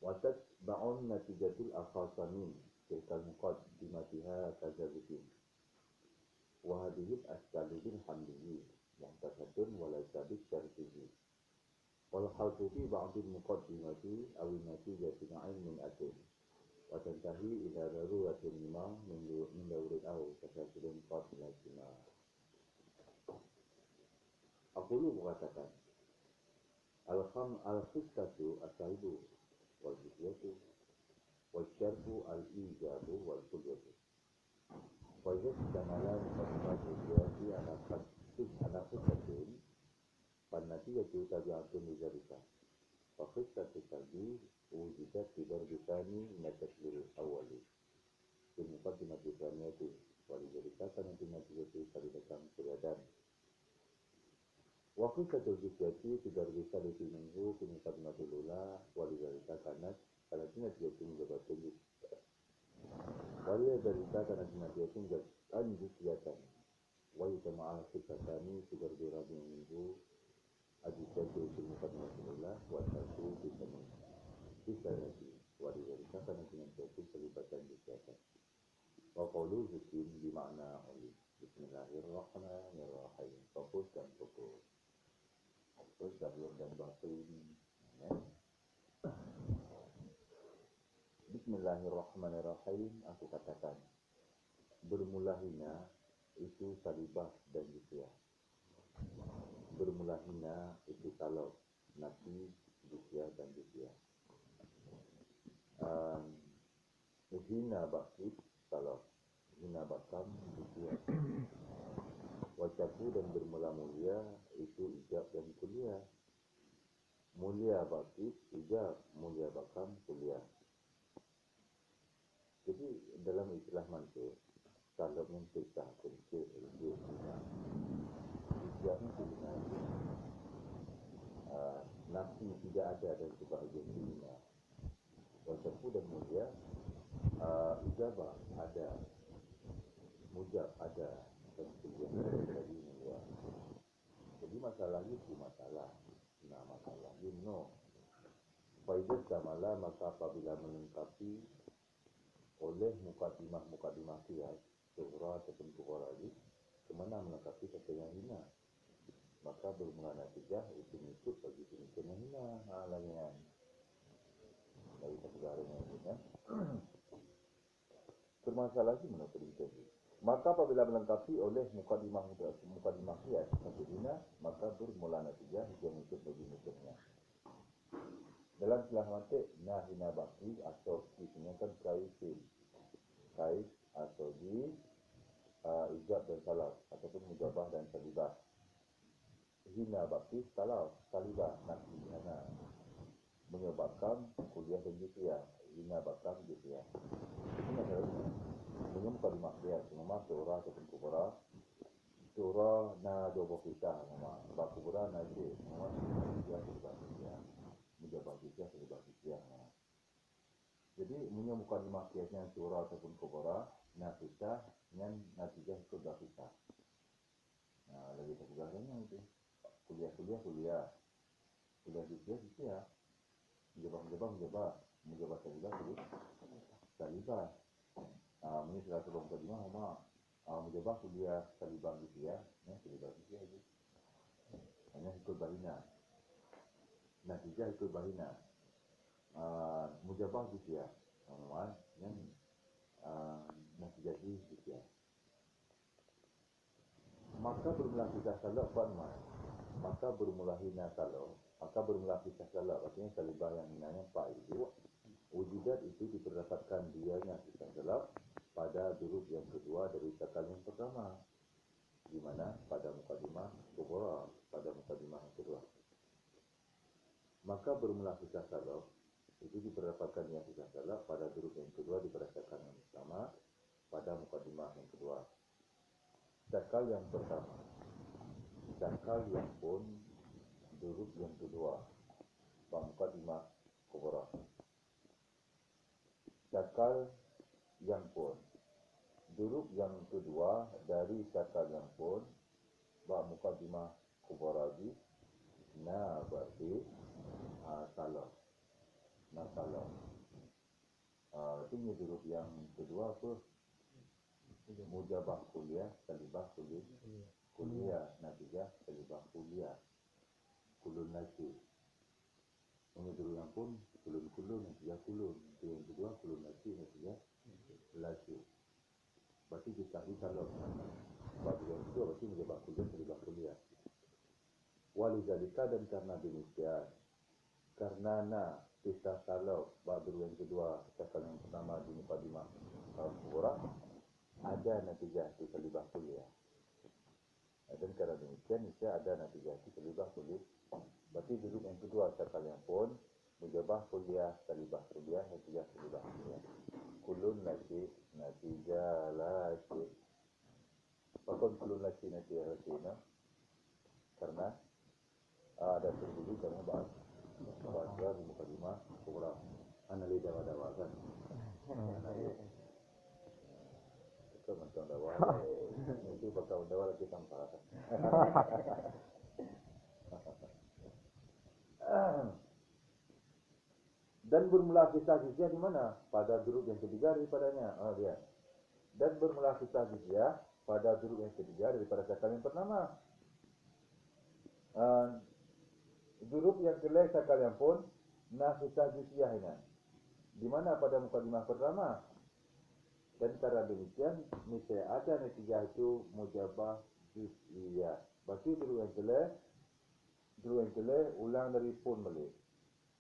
وتتبع نتيجة الأخاصمين تلك المقدمتها كذلك وهذه الأشكال بالحمله محدثة وليس بالترتيب والحرف في بعض المقدمة أو النتيجة علم أتم وتنتهي إلى ضرورة ما من دور أو تكاثر قبلهما. أقول mengatakan al-khissatu as-saibu wal-jizyatu wal-syarfu al-ijabu wal-kulyatu wa idza istamala muqaddimatu jiyati ala khussatin fan-natijatu tabi'atun li dzalika wa khissatu salbi wujidat fi darbi tsani min at-taklil al-awwali fi muqaddimati tsaniyati wa li dzalika kanat natijatu sadidatan qiradan wa khissatu jizyati fi darbi tsalisi minhu fi muqaddimati al-ula wa li dzalika kanat natijatu mujabatun وهي ذلك كانت نتيجة جزئية ويجمع خصتان في ضرب رابع منه الجزئية في المقدمة الأولى والترتيب في الثانية ولذلك كانت نتيجة سلبة جزئية وقوله زكين بمعنى علي بسم الله الرحمن الرحيم fokus dan fokus fokus zahir dan batin Bismillahirrahmanirrahim. Aku katakan bermula hina itu salibah dan jizyah. Bermula hina itu talab, nafi, jizyah dan jizyah. Hina bakit talab, hina bakam jizyah. Wacaku dan bermula mulia itu ijab dan kuliah. Mulia bakit ijab, mulia bakam kuliah. Jadi dalam istilah mantik, kalau mencerita kunci ijabnya sebenarnya nafsi tidak ada dan sebahagian dunia. Wasafu dan mulia ijabah ada, mujab ada, dan sebagian dari mulia. Jadi masalah itu masalah. Nah masalah ini no. Faidah kamala maka apabila melengkapi oleh mukadimah kias surah ataupun kubara kemana melengkapi katanya hina maka bermula natijah itu mengikut bagi pemikiran hina lagian dari segaranya hina bermasalah lagi menurut ini maka apabila melengkapi oleh mukadimah kias satu hina maka bermula natijah yang mengikut bagi pemikirannya dalam istilah mantik hina baki atau isinya kan kait atau di ijab dan salaf ataupun mujabah dan salibah. Hina baki salaf, salibah nafsi hana menyebabkan kuliah dan jizyah. Hina bakam jizyah. Ini masalah ini. Menyebabkan mukadimah semua surah ataupun kubra. Surah na jobo kita nama bakubra na je semua jizyah salibah jizyah. Mujabah jizyah salibah jizyah. Jadi punya mukadimah kiasnya surah ataupun kubra nafisah dengan natijah sudah kita. Nah, lagi sebenarnya itu kuliah jizyah, mujabah salibah. Ini salah satu mukadimah mujabah kuliah salibah jizyah, salibah jizyah itu. Hanya ikut bahina. Natijah ikut bahina. Mujabah jizyah yang natijah jizyah maka bermula kisah salat maka bermula hina salat maka bermula kisah salat artinya salibah yang hinanya pak itu wujudat itu diperdapatkan dianya kisah salat pada huruf yang kedua dari cakap yang pertama di mana pada mukadimah kubra pada mukadimah yang kedua maka bermula kisah salat itu diperdapatkan yang kisah salat pada huruf yang kedua diperdapatkan yang pertama pada mukadimah yang kedua. Cakal yang pertama, cakal yang pun huruf yang kedua, mukadimah kubra. Cakal yang pun huruf yang kedua dari cakal yang pun mukadimah kubra berarti salah. Nah kalau ini huruf yang kedua apa? Mujabah kuliah, salibah kuliah, natijah salibah kuliah, kulun nasi. Ini huruf yang pun kulun, natijah kulun. Yang kedua kulun nasi, natijah lasi. Berarti kita kalau bagi yang kedua berarti mujabah kuliah, salibah kuliah. Walizalika, dan karena demikian, karena kita kalau bagi yang kedua, cakap yang pertama di mukadimah al-kubra, ada natijah di salibah kuliah. Dan karena demikian, bisa ada natijah di salibah kuliah. Berarti duduk yang kedua, cakap yang pun mujabah kuliah, salibah kuliah, natijah salibah kuliah. Kulun laki, natijah laki. Pakon kulun laki, natijah laki, no? Karena ada terbudi karena bahasa di mukadimah kubra. Analisa dawa kan. Itu macam dawa. Itu bakal dawa lagi tanpa. Dan bermula kisah-kisah di mana? Pada huruf yang ketiga daripadanya. Dia. Dan bermula kisah-kisah pada huruf yang ketiga daripada cakap yang pertama. Huruf yang kelai cakap yang pun kisah-kisah ini. Di mana pada mukadimah pertama? Dan karena demikian, misalnya ada natijah itu mujabah juz'iyah. Berarti huruf yang kelai ulang dari pun balik.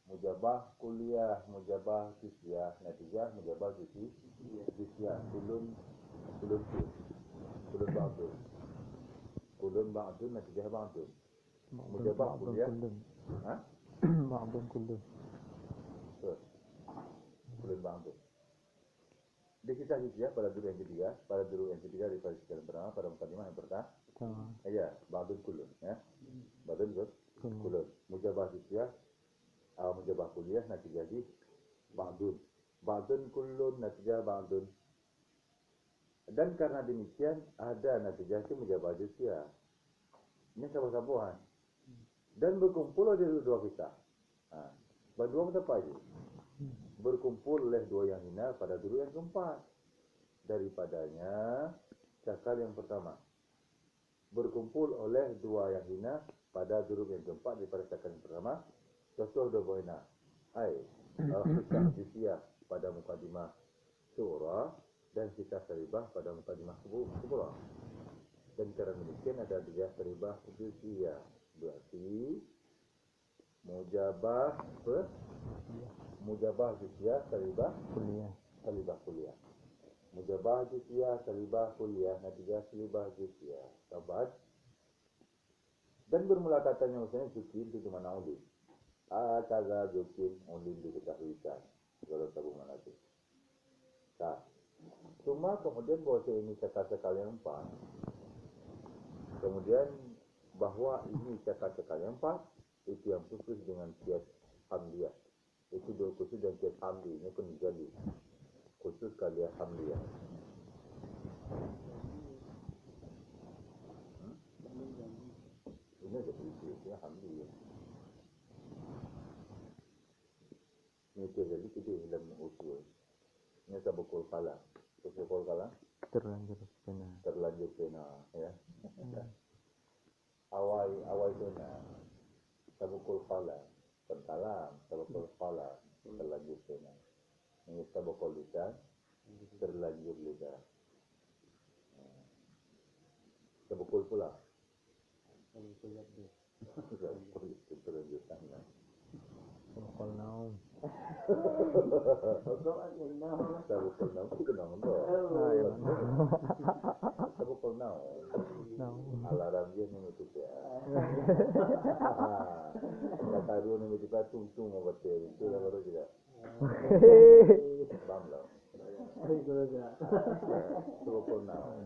Mujabah kuliah, mujabah juz'iyah, natijah mujabah juz'iyah. Kulun ba'dun, natijah ba'dun. Mujabah kuliah. Ba'dun kullun. Kulun ba'dun. Di kisah juz'iyah pada dulu yang ketiga, daripada kisah yang pertama, pada mukadimah yang pertama. Ya, ba'dun kullun, ya. Ba'dun kullun. Mujabah juz'iyah, mujabah kuliah, natijah di ba'dun. Ba'dun kullun, natijah ba'dun. Dan karena demikian, ada natijah itu mujabah juz'iyah. Ini sabar-sabuhan. Dan berkumpul oleh dua kisah. Berdua apa aja? Berkumpul oleh dua yang hina pada dulu yang keempat. Daripadanya cakal yang pertama. Berkumpul oleh dua yang hina pada dulu yang keempat daripada cakal yang pertama. Contoh dua buah hina. Kisah juz'iyah pada mukadimah surah dan kisah salibah pada mukadimah kubra. Dan karena demikian ada dia salibah juz'iyah. Berarti mujabah juz'iyah salibah kuliah. Mujabah juz'iyah salibah kuliah, natijah salibah juz'iyah. Sahabat. Dan bermula katanya misalnya zukin itu mana ulin. Kaza zukin ulin diketahuikan. Kalau tahu mana itu. Cuma kemudian bahwa ini cakap-cakap yang empat. Kemudian bahwa ini cakap-cakap yang empat itu yang khusus dengan kias hamdiyah. Itu dua khusus dengan kias hamdi. Ini pun jadi khusus kalian hamdiyah. Ini definisinya hamdiyah. Ini jadi kita dalam usul. Ini sabukul kalah. Sabukul kalah. Terlanjur pena, ya. Awal pena. Sabukul kalah. Penkalam, sabukul kalah. Terlanjur pena. Ini sabukul lidah. Terlanjur lidah. Sabukul pula. Terlanjur tangan. Sabukul naum. Sabukul naum itu kenang tu. Sabukul naum. Alarm dia ni mesti dia. Kata dia ni mesti dia tung betul. Itu dah baru juga. Bang lah. Sabukul naum.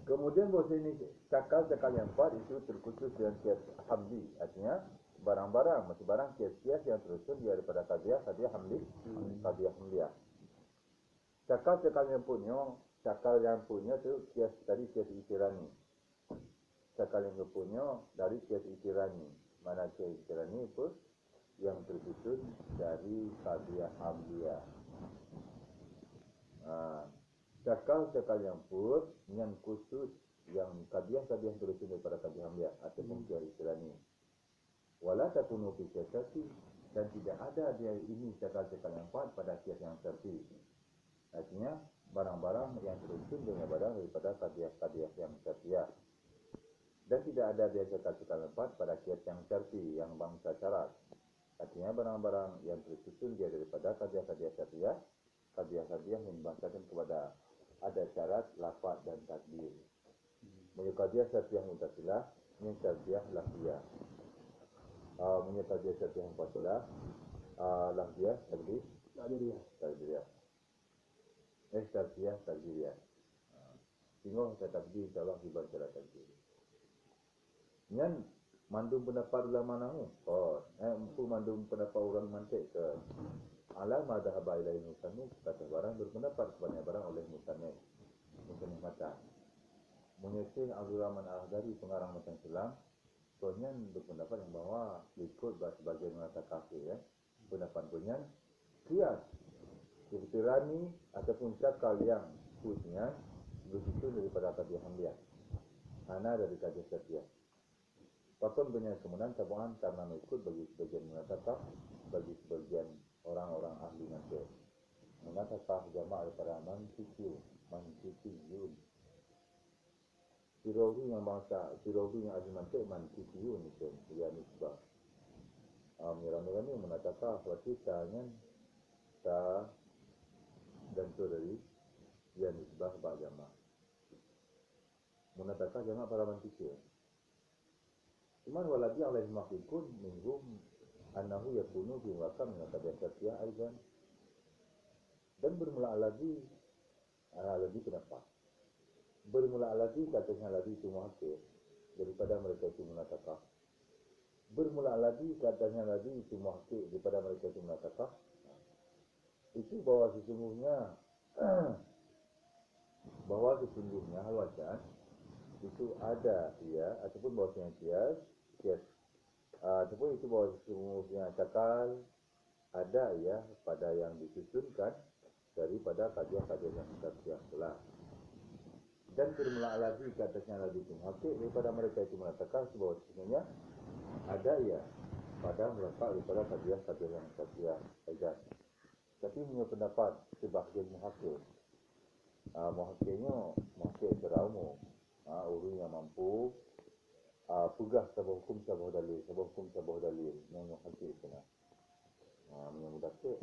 Kemudian bahasa ini cakal yang empat itu terkhusus dengan kias hamdi. Artinya barang-barang, masih barang kias-kias yang tersusun daripada qadiyah hamdi, qadiyah hamdiyah. Cakal yang punya tu kias tadi kias iktirani. cakal yang kepunya dari kias iktirani. Mana kias iktirani apa? Yang tersusun dari qadiyah hamliyah. Cakal-cakal yang pur yang khusus yang qadiyah-qadiyah tersusun daripada qadiyah hamliyah ataupun kias iktirani. Wala takunu fi syarti, dan tidak ada dia ini cakal-cakal yang empat pada kias yang syarti. Artinya barang-barang yang tersusun daripada qadiyah-qadiyah yang syartiyah. Dan tidak ada dia cakal-cakal empat pada kias yang syarti, yang bangsa syarat. Artinya barang-barang yang tersusun dia daripada qadiyah-qadiyah syartiyah, qadiyah-qadiyah yang bangsakan kepada ada syarat, lafaz dan takdir. Punya qadiyah syartiyah muttasilah, punya syartiyah lafziyah. Punya qadiyah syartiyah muttasilah, lafziyah, takdiriyah. Syartiyah, takdiriyah. Tengok kata takdir, insyaAllah dibaca takdir. Yang mandum pendapat ulama nahu. Mandum pendapat orang mantik ke ala madhaba ilahi musannif, kata barang berpendapat kepada barang oleh musannif mata. Menyesih Abdul Rahman Al-Ahdari pengarang Matan Sulam, soalnya berpendapat yang bahawa ikut sebagian mengatakan kafir, pendapat bunyan kias iktirani ataupun cakal yang khususnya begitu daripada qadiyah hamliyah. Ana dari qadiyah syartiyah. Pakon punya kemudian tabuhan karena mengikut bagi sebagian mengatakan, bagi sebagian orang-orang ahli nanti mengatakan jamaah daripada mantikiyun. Sirawi yang bangsa, Sirawi yang ahli mantik mantikiyun itu dia nisbah. Ramai-ramai mengatakan waktu tanya dan itu dari dia nisbah ba'd jamaah. Mengatakan jamaah para mantikiyun. Cuman waladi alaih mahikun minhum annahu yakunu fi wakam min qadiyah syartiyah aidan. Dan bermula lagi kenapa? Bermula lagi katanya lagi itu muhakir daripada mereka itu mengatakan. Bermula lagi katanya lagi itu muhakir daripada mereka itu mengatakan. Itu bahwa sesungguhnya halwajan itu ada ataupun bahwasanya kias ataupun itu bahwa sesungguhnya cakal ada pada yang disusunkan daripada kajian-kajian yang syartiyah telah. Dan bermula lagi katanya lagi muhakir daripada mereka itu mengatakan bahwa sesungguhnya ada pada mereka daripada kajian-kajian yang syartiyah saja. Tapi punya pendapat sebahagian muhakir. Muhakir secara umum. Orang yang mampu pegah sebuah hukum sebuah dalil yang muhakir kena. Yang muhakir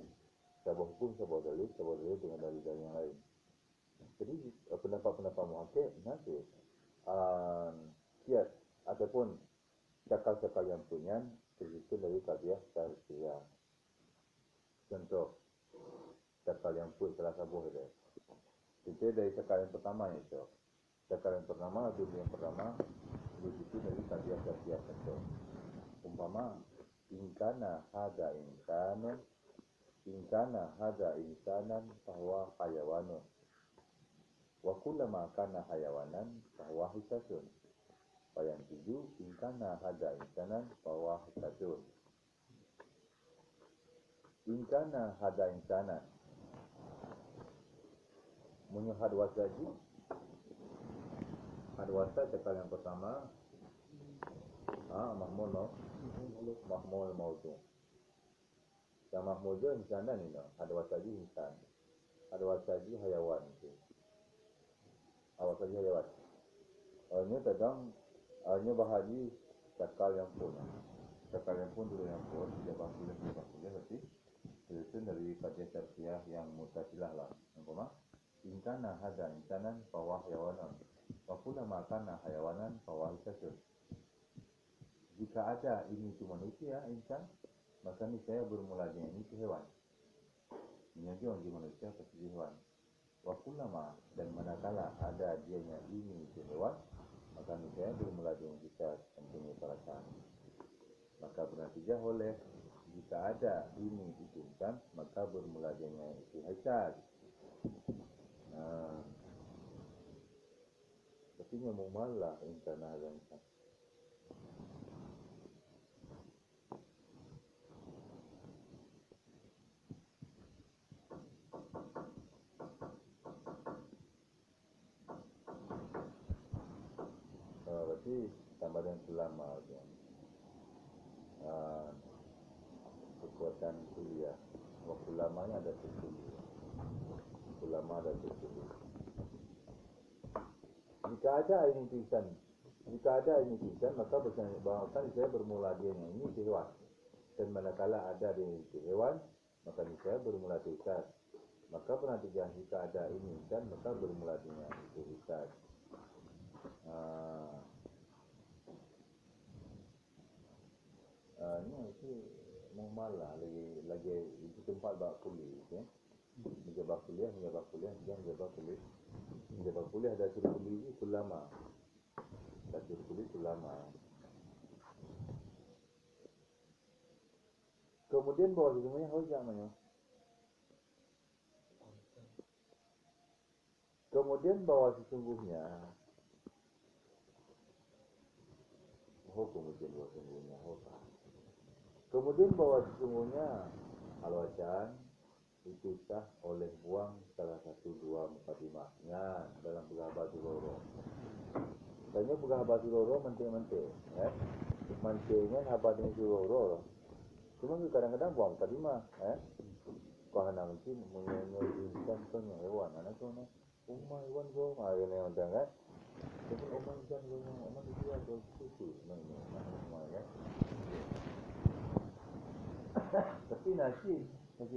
sebuah hukum sebuah dalil dengan dalil yang lain. Jadi pendapat-pendapat muhakir nanti kias ataupun cakal-cakal yang punya tersusun dari qadiyah syartiyah. Contoh cakal yang pun salah sabuh dia. Kita dari cakal yang pertama itu. Cakal yang pertama begitu dari qadiyah syartiyah contoh. Umpama inkana hada insanan bahwa hayawanun. Wa kullama kana hayawanan bahwa hisasun. Yang 7 inkana hada insanan bahwa hisasun. Inkana hada insanan menyuhad wasaji. Hadwasa cakal yang pertama mahmul maudu. Yang mahmul je insanan ini. Hadwasaji insan. Hadwasaji hayawan itu. Hadwasaji hayawan. Ini tentang ini bahaji cakal yang pun. Cakal yang pun dulu yang pun. Dia bahasilah berarti itu dari qadiyah syartiyah yang muttasilah lah. Umpama inkana hada insanan bahwa hayawanan. Wa kullama kana hayawanan bahwa hisasun. Jika ada ini itu manusia, insan, maka ni saya bermula dengan itu hewan. Menjadi orang manusia pasti hewan. Wa kullama dan manakala ada dianya ini itu hewan, maka ni saya bermula dengan kita mempunyai perasaan. Maka bernatijah oleh jika ada ini itu insan, maka bermula dengan itu hisas. Tapi memang malah insan ada insan. Berarti tambah dengan ulama ya. Kekuatan kuliah. Waktu lamanya ada kuliah. Ulama ada kuliah. Jika ada ini tulisan, maka bahkan saya bermula dia ini di hewan. Dan manakala ada di hewan, maka saya bermula tulisan. Maka penatijah jika ada ini kan, maka bermula dengan tulisan. Ini itu mau malah lagi itu tempat bak kuliah, ya. Menjabak kuliah, ada suruh kuliah itu lama. Suruh kuliah itu lama. Kemudian bawah semuanya hojah namanya. Kemudian bahwa sesungguhnya Kemudian bahwa sesungguhnya al-wajan itu sah oleh buang salah satu dua mukadimahnya dalam Bughabatul Loro. Tanya Bughabatul Loro mentik-mentik, ya. Mentiknya habat ini Loro. Cuma kadang-kadang buang mukadimah, ya. Kau hanya mungkin menyesuaikan punya hewan, anak tu nak umma hewan go, ada yang ada kan? Tapi umma hewan go, umma dia go susu, mana ya? Tapi nasi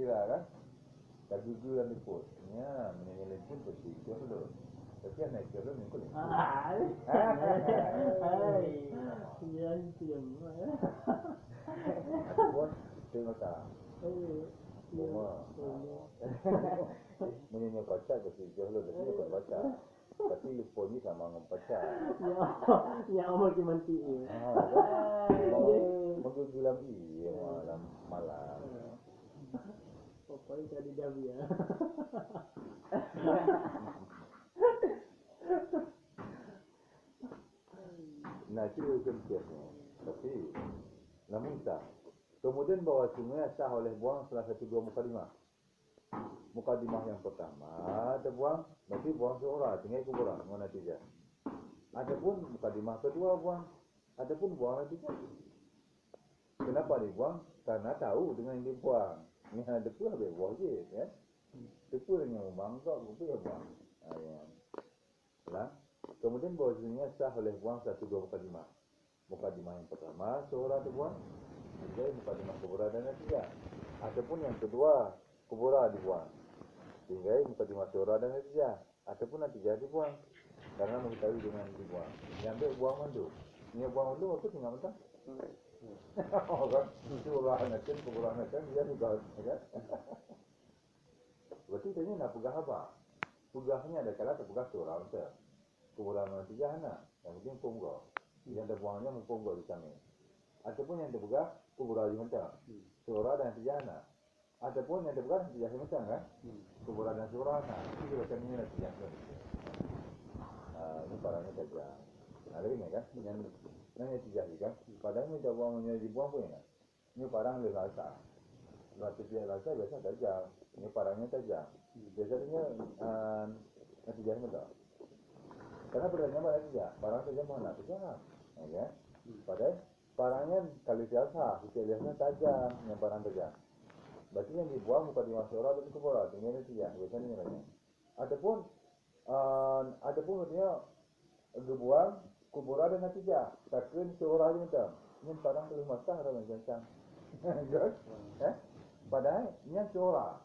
lah kan? Tak jujur dan liput. Ya, menilai pun bersih dulu. Tapi anak dulu ni kulit. Ya, siam. Buat tengok tak. Semua. Menilai baca bersih dulu. Tapi bukan baca. Tapi liput ni sama dengan baca. Ya, amal kimanti. Menggulam malam. Pokoknya jadi dabi ya. Nah, itu kemungkinannya. Tapi, namun tak. Kemudian bahwa semuanya sah oleh buang salah satu dua mukadimah. Mukadimah yang pertama ada buang, berarti buang seorang, tinggal kuburan, mana tiga. Adapun mukadimah kedua buang, adapun buang tiga. Kenapa dibuang? Karena tahu dengan yang dibuang. Ini ada pun habis buang je, ya. Itu yang membangkak, itu yang buang. Lah. Kemudian bahwa semuanya sah oleh buang satu dua mukadimah. Mukadimah yang pertama seorang dibuang, jadi mukadimah kubura dan tiga. Ataupun yang kedua kubura dibuang, sehingga mukadimah seorang dan tiga. Ataupun natijah dibuang, karena mengetahui dengan dibuang. Yang ambil buang mandu. Ini buang mandu apa tinggal mentah? Oh kan, seorang nakan kubura nakan dia juga, kan? Berarti tanya nak pegah apa? Pegahnya ada kala terpegah seorang macam. Kubura natijah anak, yang penting punggo. Yang ada buangnya mempunggo di sana. Ataupun yang terpegah kubura di macam. Seorang dan tiga anak. Ataupun yang terpegah tiga macam kan? Kubura dan seorang anak. Itu macam ini natijah. Ini parahnya saja. Ada ini kan? Yang tiga kan? Padahal minta buangnya dibuang pun ya. Ini parang lebih rasa. Rasa dia rasa biasa tajam. Ini parangnya tajam. Biasanya natijah betul. Karena pertanyaan apa lagi ya? Parang tajam mana? Tajam. Ya. Padahal parangnya kali biasa, biasanya tajam, yang parang tajam. Berarti yang dibuang bukan di masyarakat tapi kubura. Ini natijah. Biasanya ini namanya. Adapun artinya dibuang kubura dan natijah. Takkan seorang aja macam. Ini parang terus masak ada macam. Good. Padahal ini seorang.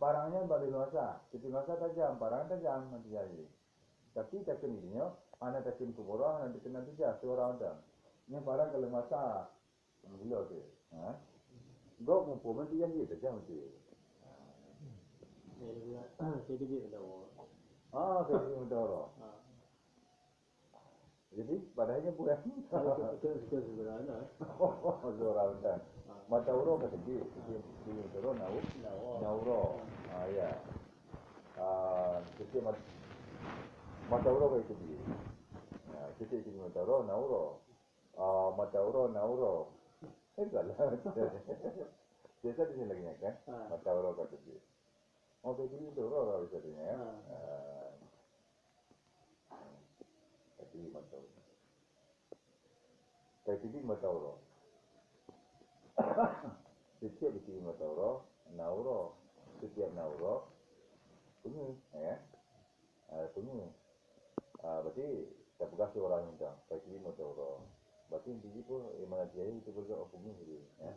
Parangnya balik masa. Ketika masa tajam, parang tajam natijah ini. Tapi takkan ini anak takkan kubura, anak takkan natijah seorang macam. Ini parang kalau masa gila tu. Gak mampu natijah dia tajam tu. Jadi dia dah. Saya minta orang. Jadi padahnya bukan. Itu sebenarnya. Seorang macam. Mata uro kata dia. Dia uro nauro. Ya. Kita mata uro kata dia. Kita mata uro nauro. Mata uro nauro. Salah. Biasa di sini lagi kan? Mata uro kata dia. Begitu uro bisa dia. kaitiri matau. Kaitiri matau. Setiap kaitiri matau, nauro. Setiap nauro punya, punya. Berarti tak bekas orang yang dah kaitiri matau. Berarti intinya pun mana dia itu bergerak punya gitu, ya.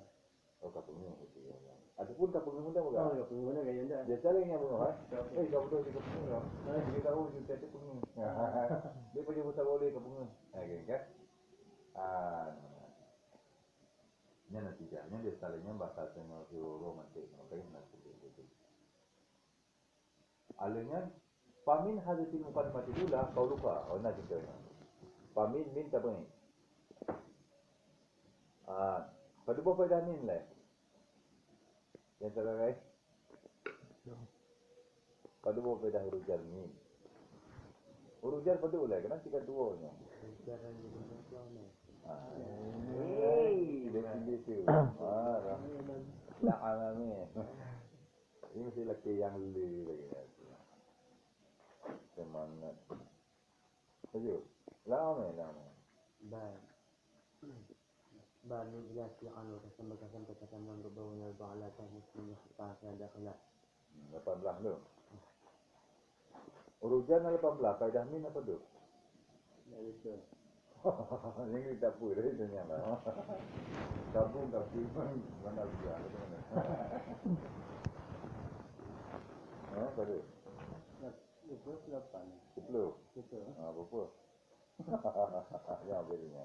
Oh kapunya gitu ya. Ataupun kapunya muda bukan? Oh, kapung mana kaya anda? Dia cari yang bunga, kapunya di kapunya. Dia tahu dia cari kapunya. Dia punya buta boleh kapunya. Kan? Ini natijahnya dia salahnya bahasa Cina Euro mantik, makanya nanti itu. Alanya pamin hadatin mukadimah dulu kau lupa, nak kita. Pamin min tak boleh. Pada buah faedah min lah. Yang terakhir. Pada buah faedah huruf jar min. Huruf jar pada ulai, kenapa tiga dua nya? Jarang jadi masalah ni. Dia pilih tu. Nak alami. Ini mesti lelaki yang lu lagi. Semangat. Setuju? Lama. Baik. Baru jelas yang anu kesan katakan berbau ala muslim yang ada kelak. 18 tu. Urujan 18, faedah min apa tu? Tak betul. Ini tak apa dah itu nyala. Tabung tapi mana dia? Pada. 28. 10. Betul. Apa? Yang berinya.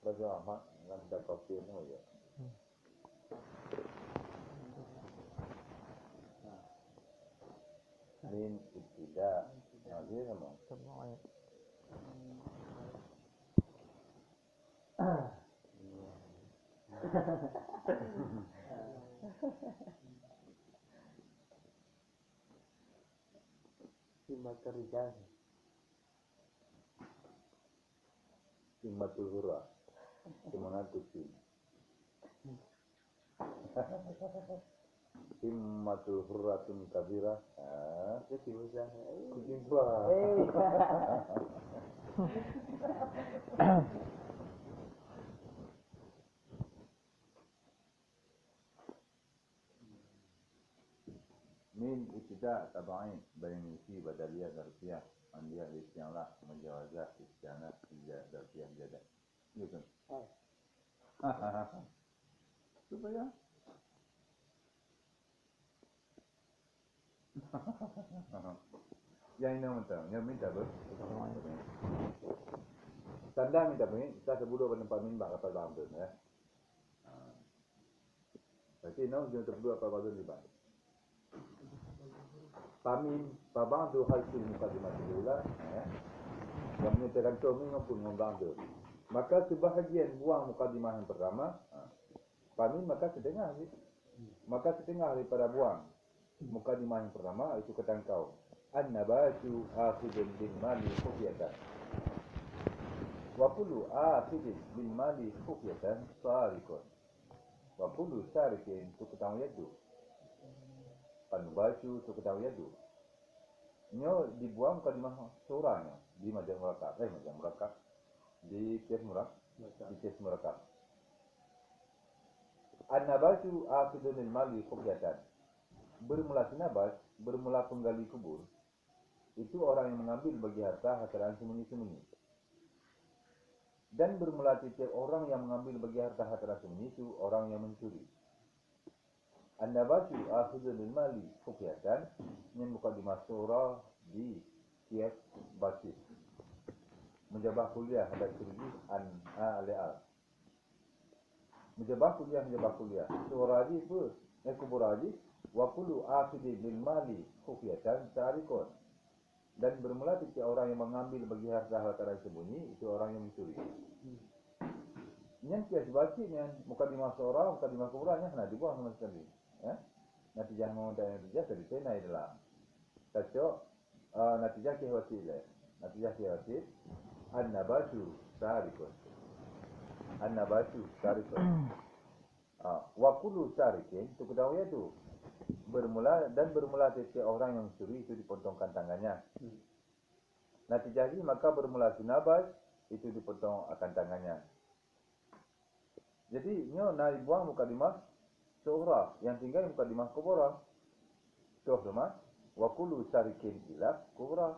Raja Ahmad dengan dah kopi ni aja. Min ibtida. Dia sama. Lima kerja. Simmatul hurra. Semangat kucing. Simmatul hurratun kabira. Jadi usah. Kucing tua. Min ibtida tabain bayan fi badaliyah darfiyah andiyah isti'ala majawazah isti'ana ija darfiyah jada. Gitu. Supaya yang ini yang minta ber. Tanda minta begini, kita sebut apa tempat min bak kapal bang tu, ya. Jadi nak jangan sebut apa bang tu di bang. Pamin, babang tu hasil mukadimah dulu lah, ya. Yang menyatakan kami maupun membang tu. Maka sebahagian buang mukadimah yang pertama, pamin maka setengah, maka setengah daripada buang mukadimah yang pertama itu kata engkau. An-nabatu akhidun bin mali khufyatan. Wa kullu akhidin bin mali khufyatan sarikun. Wa kullu sarikin tukutang yadu. An-nabatu tukutang yadu. Nyo dibuang mukadimah seorangnya di majang murakab. Di kias murakab. An-nabatu akhidun bin mali khufyatan. Bermula sinabas, bermula penggali kubur. Itu orang yang mengambil bagi harta hataran sembunyi-sembunyi. Dan bermula tiap orang yang mengambil bagi harta hataran sembunyi itu orang yang mencuri. An-nabatu akhidun bil mali khufyatan min muqaddimah surah di kias basis. Menjabah kuliah ada sirgi al-al. Menjabah kuliah. Surah di pun kubur haji wa kullu akhidin bil mali khufyatan tarikun. Dan bermula ketika orang yang mengambil bagi harta-harta yang sembunyi itu orang yang mencuri. Yang kias bacinya mukadimah surah, mukadimah kuburanya nah dibuang sama sekali. Ya. Natijah mengenai natijah dari sana adalah taco natijah kehwasilah. Natijah kehwasil an-nabatu tarikun. Wa kullu sarikin itu ketahui itu. Bermula setiap orang yang mencuri itu dipotongkan tangannya. Natijah maka bermula sinabas itu dipotong akan tangannya. Jadi nyo nak buang mukadimah seorang yang tinggal mukadimah kubra. Tuh teman, wa kullu sarikin ila kubra.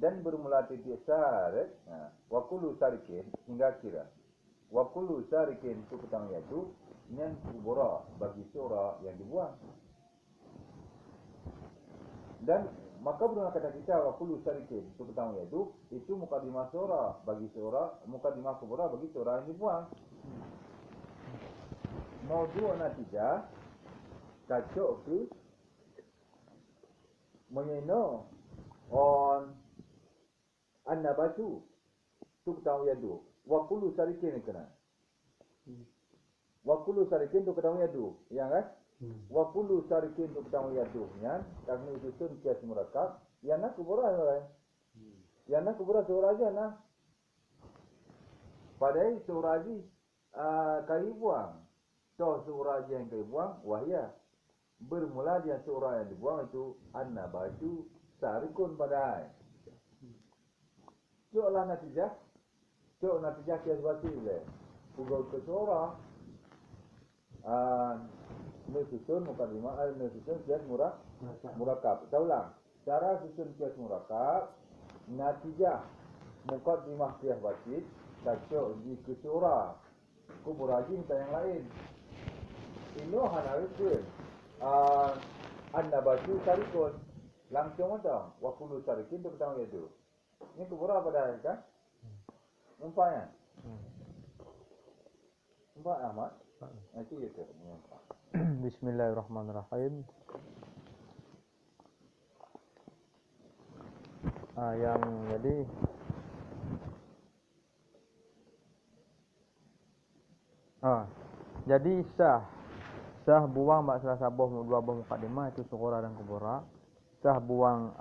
Dan bermula titik syarat, wa kullu sarikin hingga kira. Wa kullu sarikin itu petang yaitu yang kubra bagi seorang yang dibuang. Dan maka bermula kata kita wa kullu sarikin itu petang yaitu itu mukadimah seorang bagi seorang, mukadimah kubra bagi seorang yang dibuang. Maudu' natijah kacau ke menyeno on an-nabatu tu ketahui adu wa kullu sarikin kena wa kullu sarikin tu ketahui adu ya kan wa kullu sarikin tu ketahui adu nya kami susun kias murakkab yang nak kubura orang yang nak kubura seorang aja nah padahal seorang aja kali buang toh seorang aja yang kali buang wahya bermula dia seorang yang dibuang itu an-nabatu sarikun padahal. Cuklah natijah. Cuk natijah kias basil le. Pukul ke seorang. Susun mukadimah, susun kias murakkab. Kita ulang. Cara susun kias murakkab, natijah mukadimah kias basil, kacuk di ke seorang. Kuburaji minta yang lain. Ino hanarikun. An-nabatu sarikun. Langsung macam. Wa kullu sarikin tu pertama itu. Ini kubura pada kan? Nampaknya? Nampak Ahmad? Nanti itu. Bismillahirrahmanirrahim. Yang jadi sah buang mak salah sabuh dua buah mukadimah itu sughra dan kubra. Sah buang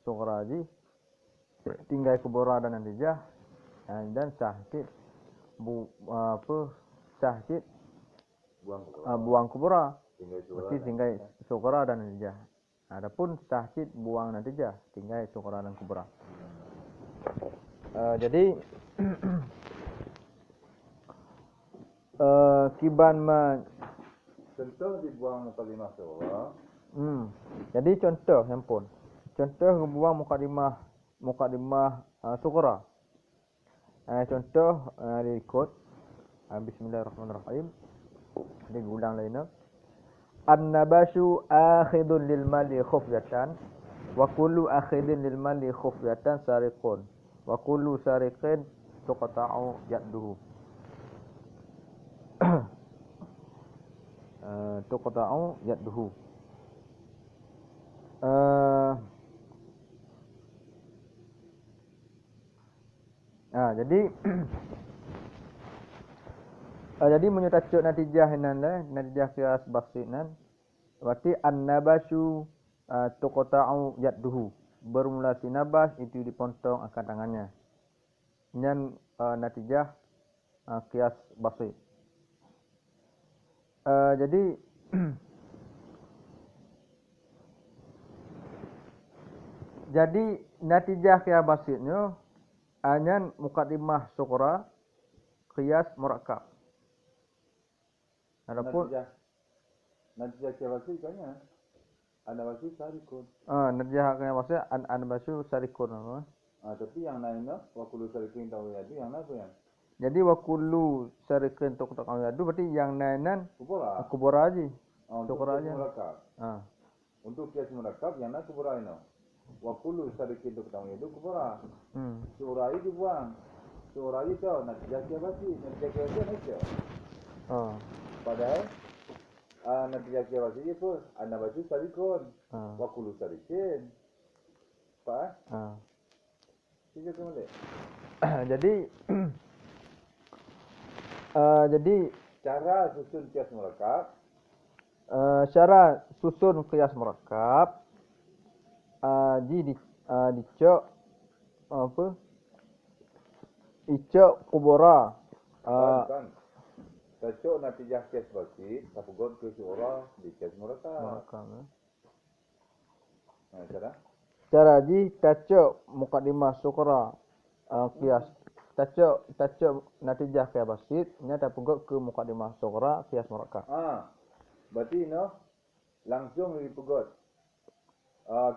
sughra ji tinggal kubra dan natijah dan sahkit sahkit buang kubra tinggal sughra dan natijah. Adapun sahkit buang natijah tinggal sughra dan kubra. Jadi kiban contoh dibuang mukadimah seorang. Jadi contoh handphone. Contoh buang mukadimah sughra. Contoh record. Bismillahirrahmanirrahim. Ini ulang lainnya. An-nabashu akhidun lil mali khufyatan wa kullu akhidin lil mali khufyatan sariqun wa kullu sariqin tuqta'u yadduhu. Tuqta'u yadduhu. Jadi menyutacut natijah nan natijah kias basit nan berarti an-nabashu tuqta'u yadduhu, bermula sinabas itu dipotong akan tangannya. Dan natijah kias basit. Jadi natijah kias basitnya hanya mukadimah sughra kias murakkab. Adapun natijah kias basit kanya an-nabashu sarikun. Natijah kias basit an-nabashu sarikun. Tapi yang lainnya wa kullu sarikin tawiyadu yang lain yang. Jadi wa kullu sarikin tuqta'u berarti yang lain kubura aja. Untuk murakkab. Untuk kias murakkab yang lain kubura ini. Wa kullu sarikin tuqta'u kubura. Surah itu dibuang. Surah itu natijah kias basit, natijah kias basit itu. Padahal natijah kias basit itu an-nabashu sarikun. Wa kullu sarikin. Apa? Tidak kembali. Jadi cara susun kias murakkab. Cara susun kias murakkab dicok icok kubura Tacok natijah kes basit, tapugon ke syurah di kes murakab. Nah, cara? Cara ji tacok mukaddimah sukra qiyas. Tacok natijah qiyas basit nya tapugot ke mukaddimah sukra qiyas murakkab. Berarti langsung dipegot.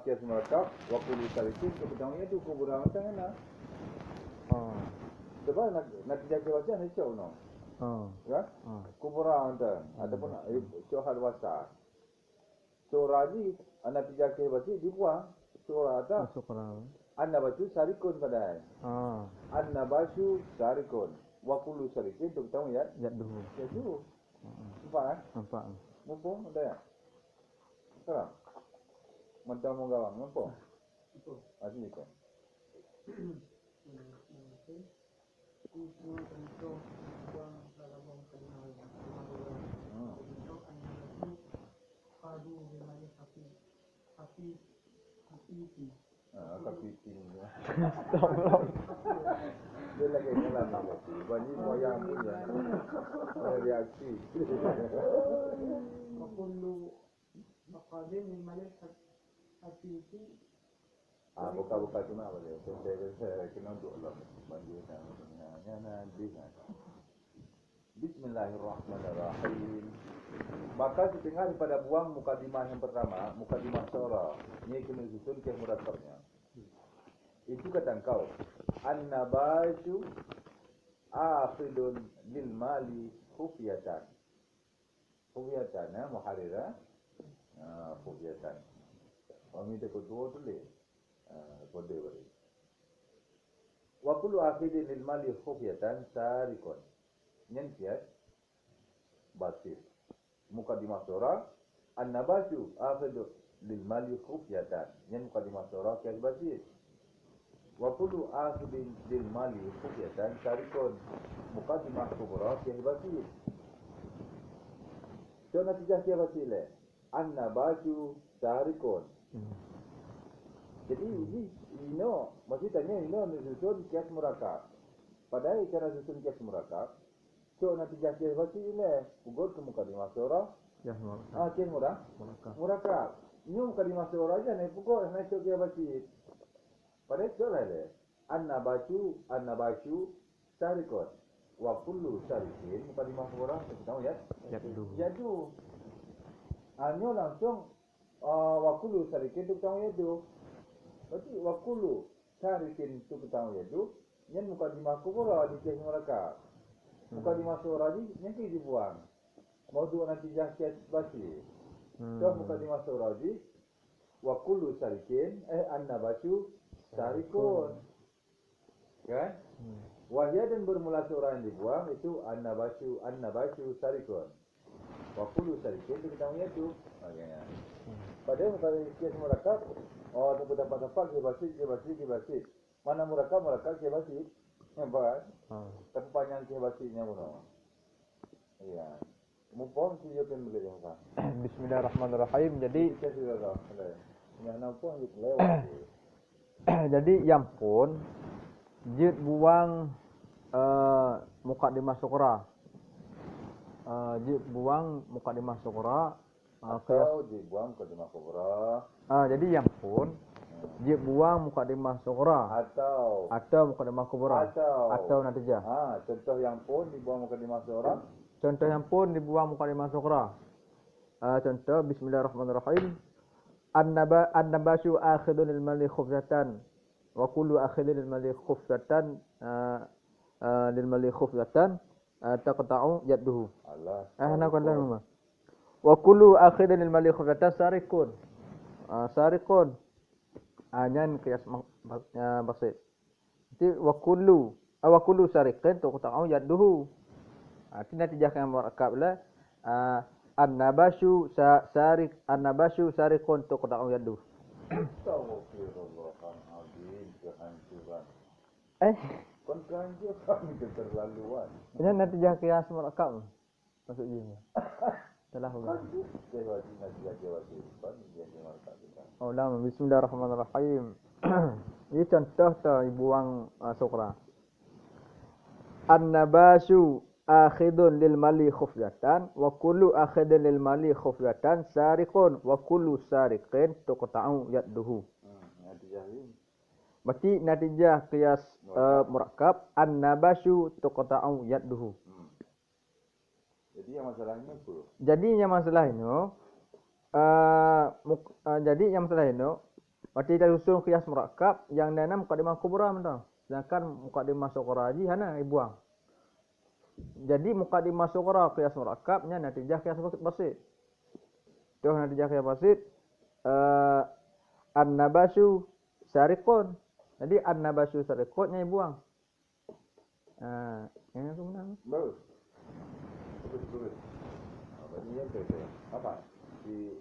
Kes murakab waktu disalikin ke petangnya tu kubura macam mana? Sebab natijah kes basit ni cok no. Ya? Kubura macam ataupun syuhad wasat. Surah ni natijah kes basit dibuang. Surah ada. Sukra. An-nabashu sarikun padahal. An-nabashu sarikun. Wa kullu sarikin tu tahu ya? Jadduhu. Jadu. Nampak Nampak. Mumpung ada ya? Sekarang. Mentang mau gawang, mumpung. Asli kan. Kapitin dia. Dia lagi dalam lagi. Banyak wayang punya. Reaksi. Buka-buka tu nak boleh. Saya kena duduk lah. Banyak nanti. Bismillahirrahmanirrahim. Maka setengah daripada buang mukadimah yang pertama, mukadimah syura. Ini kena susun ke murakabnya. Itu kata engkau. An-nabashu akhidun lil mali khufiyatan. Khufiyatan, muharrirah. Khufiyatan. Kami tak kedua tulis. Kode beri. Wa kullu akhidin lil mali khufiyatan sarikun. Nyantiat basit. Mukadimah syura an-nabashu akhidun lil mali khufiyatan. Yang mukadimah syura kias basit. Wa kullu akhidin lil mali khufiyatan sarikun. Mukadimah kubra kias basit. So natijah kias basit le. An-nabashu sarikun. Jadi ini maksudnya susun kias murakab. Padahal cara susun kias murakab, so natijah kias basit le. Ugot ke mukadimah syura. Qiyas murakkab. Kias murakab. Ini mukadimah syura aja naik ugot naik kias basit. Padahal so le. An-nabashu sarikun. Wa kullu sarikin mukadimah syura kita tahu ya. Jadu. Hanya langsung wa kullu sarikin tu tahu yadu. Berarti wa kullu sarikin tu tahu yadu. Yang mukadimah kubra di kias murakab. Mukadimah syura ni nanti dibuang. Maudhu natijah kias basit. So mukadimah syura ni wa kullu sarikin an-nabashu sarikun. Kan? Wahya dan bermula syura yang dibuang itu an-nabashu sarikun. Wa kullu sarikin itu kita punya tu. Padahal kalau kias murakab, tempat-tempat kias basit. Mana murakab kias basit. Nampak? Tapi panjang kias basitnya pun. Iya. Mumpung dia pun boleh jawab. Bismillahirrahmanirrahim. Jadi kita sudah dah. Yang nampak lewat. Jadi yang pun jid buang mukaddimah syukra. Jid buang mukaddimah syukra atau dibuang mukaddimah kubra. Jadi yang pun jid buang mukaddimah syukra atau mukaddimah kubra atau natijah. Contoh yang pun dibuang mukaddimah syura. Contoh yang pun dibuang mukaddimah syukra. Contoh bismillahirrahmanirrahim. An-nabashu akhidun lil mali khufzatan wa kullu akhidin lil mali khufzatan taqta'u yadduhu. Allah. Nak kandang mama. Wa kullu akhidin lil mali khufzatan sarikun. Sarikun. Nyan kias basit. Jadi wa kullu sariqin taqta'u yadduhu. Itu natijah yang murakab lah. An-nabashu sarikun tuqta'u yadduhu. Astagfirullahaladzim, kehancuran. Kehancuran keterlaluan. Ini natijah qiyas murakab. Maksudnya. Telah hukum. Bismillahirrahmanirrahim. Ini contoh tu buang syukra. An-nabashu akhidun lil mali khufyatan wa kullu akhidin lil mali khufyatan sariqun wa kullu sariqin tuqta'u yaduhu. Natijah ni. Berarti natijah qiyas murakkab an-nabashu tuqta'u yaduhu. Jadi yang masalahnya apa? Jadi yang masalah ini berarti kita susun qiyas murakkab yang dana muqaddimah kubra mentang. Sedangkan muqaddimah sughra haji hana dibuang. Jadi muqaddimah sughra qiyas murakkabnya natijah qiyas basit. Tuh natijah qiyas basit an-nabashu sariqun. Jadi an-nabashu sariqunnya dibuang. Yang aku menang. Bagus. Bagus. Berarti yang betul. Apa? Si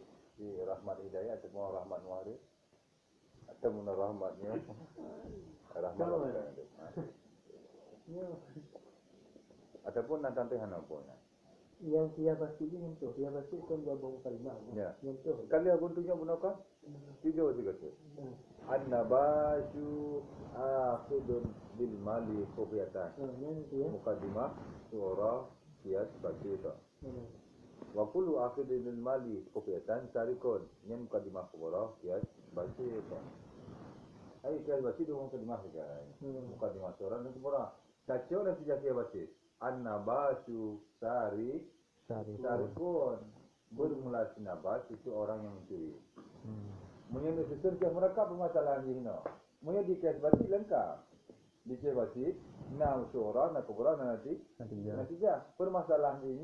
Rahmat Hidayat atau Rahmat Muharib atau Munir Rahmatnya Rahmat ataupun nak sampai hana pun. Yang dia pasti ini tu, dia pasti kan dua bau kalimah. Ya. Yang tu. Kali aku tunjuk bunaka? Tiga juga tu. An-nabashu akhidun bil mali khufyatan. Yang tu ya. Muqaddimah surah qiyas basit. Wa kullu akhidin bil mali khufyatan sarikun. Yang muqaddimah surah qiyas basit. Hai qiyas basit tu muqaddimah saja. Muqaddimah surah dan surah. Kacau dan sejak qiyas basit. An-nabashu sarikun. Bermula sinabas itu orang yang mencuri. Mengenai susun qiyas murakkab permasalahan ini. Mengenai di qiyas basit lengkap. Di qiyas basit na surah na kubra na natijah. Permasalahan ini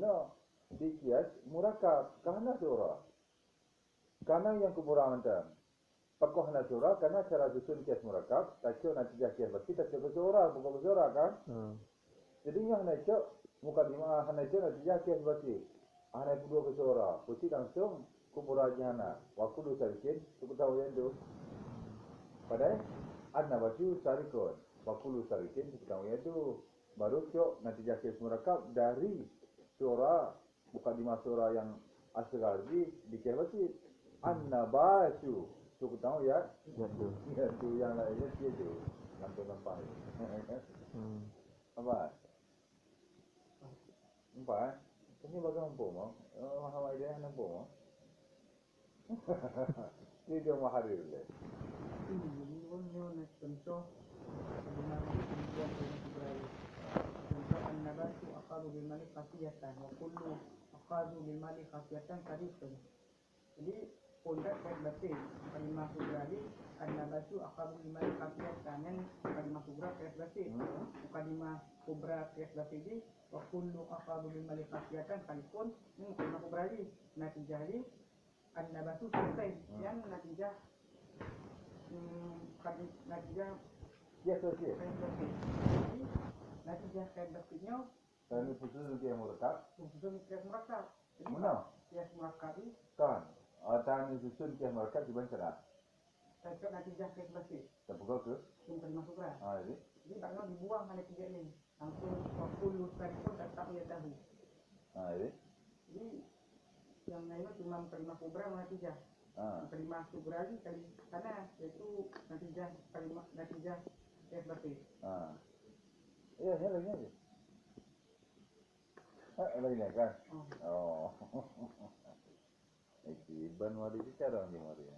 di qiyas murakkab karena surah. Karena yang kubra macam. Pakoh na surah karena cara susun qiyas murakkab kacau natijah qiyas basit kacau surah bukan surah kan? Jadi yang nak cak mukadimah hana cak natijah qiyas basit. Hana dua ke surah. Putih langsung kubra jana. Waktu dua sarikun tu tahu yang tu. Padahal an-nabashu sarikun. Waktu dua sarikun tu tahu yang tu. Baru cak natijah qiyas murakkab dari surah mukadimah surah yang asghari di qiyas basit. An-nabashu tu tahu ya. Ya tu yang lainnya dia tu. Nampak. Apa? Nampak? Ini bagai mampu mau. Muhammad dia nampu mau. Ini dia Muharrir le. Ini contoh bagaimana dibuat dengan Ibrahim. Contoh an-nabatu aqadu bil mali khafiyatan wa kullu aqadu bil mali khafiyatan tariqun. Jadi pondak batin kalimah Ibrahim an-nabatu aqadu bil mali khafiyatan yang kalimah kubra qiyas batin. Kalimah kubra qiyas batin wa kullu aqadu bil mali khafiyatan tariqun ini kalimah kubra ini natijah ini an-nabatu selesai yang natijah natijah Ya selesai. jadi natijah qiyas batinnya Dan khusus dia murakkab. susun qiyas murakkab. Jadi Mana? qiyas murakkab ini Kan. Tan susun qiyas murakkab di mana? cocok natijah qiyas batin. Terbuka ke? Yang kalimah kubra. Ini. Jadi bakal dibuang hanya tiga ini. Langsung waktu tadi pun tak ya tahu. Ini. Jadi yang lainnya cuma kalimah kubra sama natijah. Kalimah kubra ini karena yaitu natijah qiyas batin. Iya, ini lagi aja. Lagi kan? Oh. Iban wadi bicara ni mari.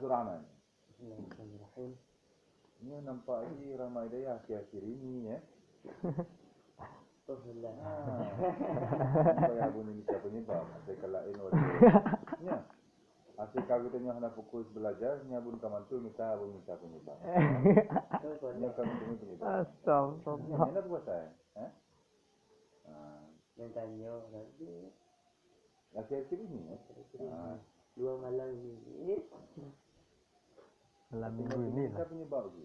Suraman. Bismillahirrahmanirrahim. Ini nampak lagi ramai daya akhir-akhir ini ya. Alhamdulillah. Supaya abun ini siapa penyebab? Saya kalain wadi. Ya. Asyik kau tanya hendak fokus belajar, nyabun kamantu minta abun minta penyebab. Ini kami tunggu penyebab. Astagfirullah. Ini apa saya? Mentanya nanti Akhir-akhir ini ya. dua malam ini. Dalam minggu ini Kita lah. penyebab je.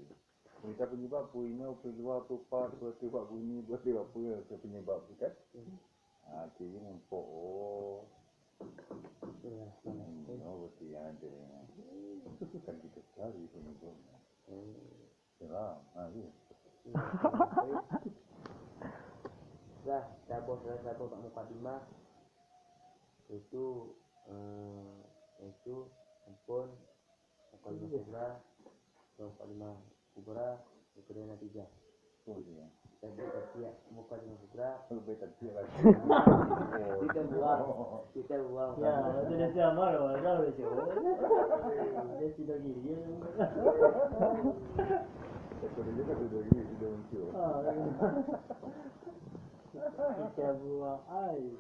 Kita penyebab punya keluar tupat buat bunyi buat dia apa ya penyebab tu kan. Kiri mumpuk berarti yang ada. Kan kita cari penyebab. Seram. Ya. Dah sabar Pak Mukadimah itu ampun kalimah kubra itu kemudian natijah. Tu dia. tadi tapi mukadimah kubra Lebih kecil lagi. kita buang Ya, itu dia siapa loh, ada loh sih. Dia sudah gigi. Ekor dia kan sudah ini sudah muncul. Kita buang air.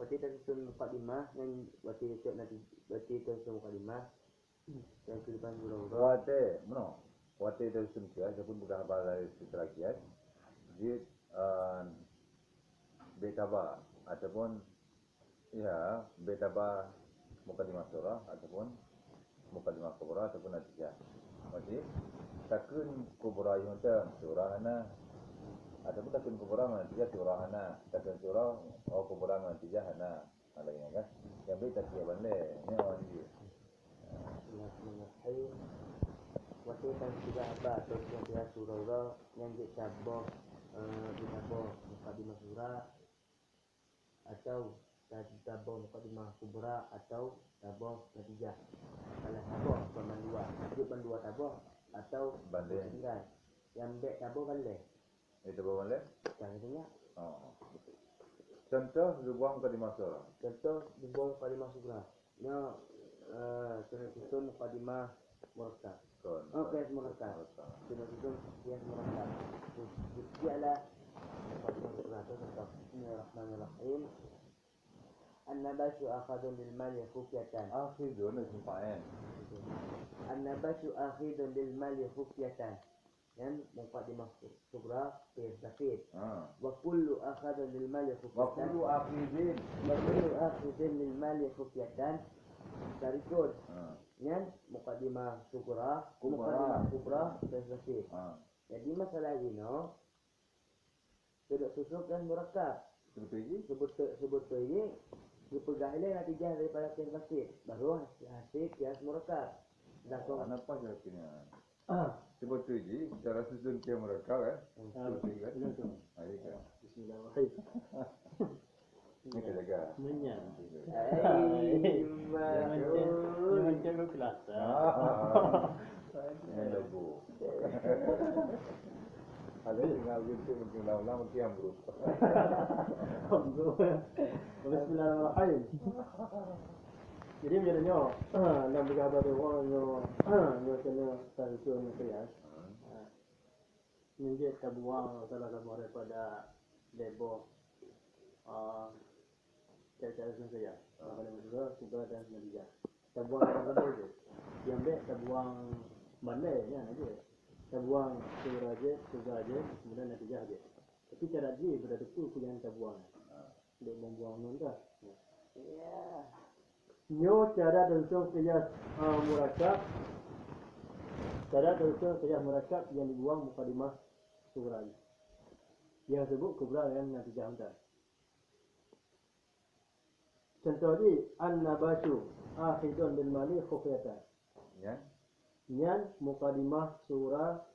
berarti tersusun mukadimah dan berarti cok nanti berarti tersusun mukadimah dan kehidupan burung Wate, mana? Wate dari sumkia, saya pun bukan apa dari setelah kias. Dia betaba ataupun ya betaba mukadimah surah ataupun mukadimah kubra ataupun natijah. Maksud takun kubra yang ada surah ana ataupun takun kubra natijah surah ana takun surah kubra natijah ana ada yang kan yang beta dia balik ni orang dia. Bismillahirrahmanirrahim. Waktu kan juga apa terus yang dia surah yang kita boh mukadimah surah atau taboh mukadimah kubra atau taboh natijah. Kalau taboh cuma dua, cuma dua taboh atau Balik. tinggal. Yang baik taboh balik. Itu bawa balik. Contohnya, Contoh dibuang mukadimah surah. contoh dibuang mukadimah kubra. Nya tersusun mukadimah murakkab. Qiyas murakkab. Tersusun qiyas murakkab. Dialah mukadimah kubra itu contoh. Bismillahirrahmanirrahim. An-nabashu akhadun lil mali khufyatan. Akhidun ismpaen. An-nabashu akhidun lil mali khufyatan. Dan mukadimah kubra qiyas basit. Wa kullu akhadun lil mali Wa khufyatan. kullu akhidin. Wa kullu akhidun lil mali khufyatan. Tarikun. Yang mukadimah kubra, mukadimah kubra qiyas basit. Jadi masalah ini no. Tidak susuk dan murakkab. Sebut ini dipegahilah natijah daripada qiyas basit. Baru hasil qiyas murakkab. Kenapa jadinya? Sebab tu je, cara susun dia mereka kan? Betul kan? Ayo kan? Bismillahirrahmanirrahim. Ini kita jaga. Menyan. Jangan jaga kelas. Ini logo. Ada tinggal gitu mungkin lama mungkin yang buruk. Bismillahirrahmanirrahim. Jadi menjadinya nak bergabar dengan orang yang kena tersusun kias. Menjadi tabuang salah satu daripada debo cara susun kias. Apa nama juga kubra dan natijah. Tabuang apa saja. Yang baik tabuang bandai ya aja. Tabuang surah aja, kemudian natijah aja. Tapi cara dia berada tu pilihan tabuang. Dia membuang nunda. Ya. Nyo cara tersusun qiyas murakkab. Cara tersusun qiyas murakkab yang dibuang mukadimah surah. Yang sebut kubra dan natijah untar. Contoh di an-nabashu akhidun bil mali khufyatan. Ya. Nyan mukadimah surah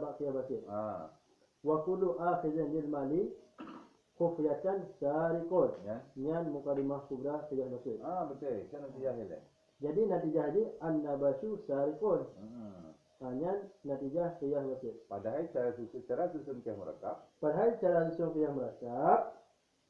baqiyah basit. Wa kullu akhidun bil mali khufyatan sariqun. Nyan mukadimah kubra qiyas basit. Betul. Kan natijah ni. Jadi natijah di an-nabashu sariqun. Nyan natijah qiyas basit. Padahal cara susun dia merekap. Padahal cara susun qiyas murakkab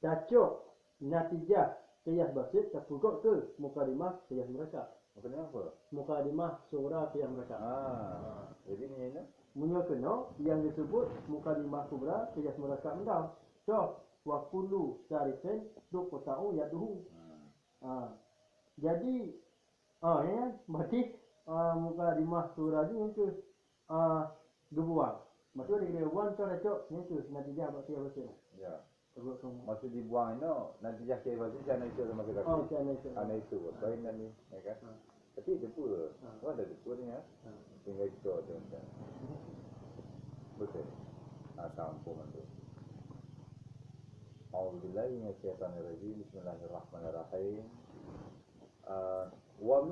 cacok natijah qiyas basit terpukul ke mukadimah qiyas murakkab. Maksudnya apa? Mukadimah surah qiyas murakkab. Jadi ni ni. Munya kena yang disebut mukadimah kubra qiyas murakkab endam. So, wa kullu syarifin duqta'u yaduhu. Jadi ya berarti mukadimah surah ni itu dibuang. Maksud dia buang tu cok ni tu natijah baqiyah basit. Ya. Sebut semua. Maksud dibuang ni natijah dia pasti jangan itu sama sekali. Macam itu. Ana itu. Baik ni, ya kan? Tapi itu pun. Ada itu pun ya. Tinggal itu ada. Betul. Kampung itu. A'udzubillahi minasyaitonirrajim. Bismillahirrahmanirrahim. Wa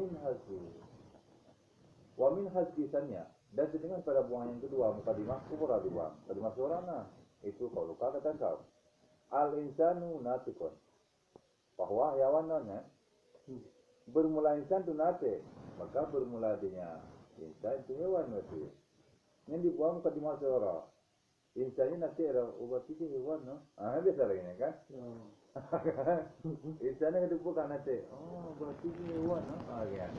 min hasbisannya. Dan sedangkan pada buang yang kedua mukadimah kubra dibuang. Mukadimah surah itu kalau kata kau. Al-insanu natikun. Bahwa hayawanannya bermula insan tu nate, maka bermula dia Insan itu hewan berarti. Yang dibuang mukadimah suara. Insannya nanti ada obat itu hewan, no? Biasa lagi ni kan? Insannya itu bukan nanti. Oh, berarti itu hewan, no? Kan?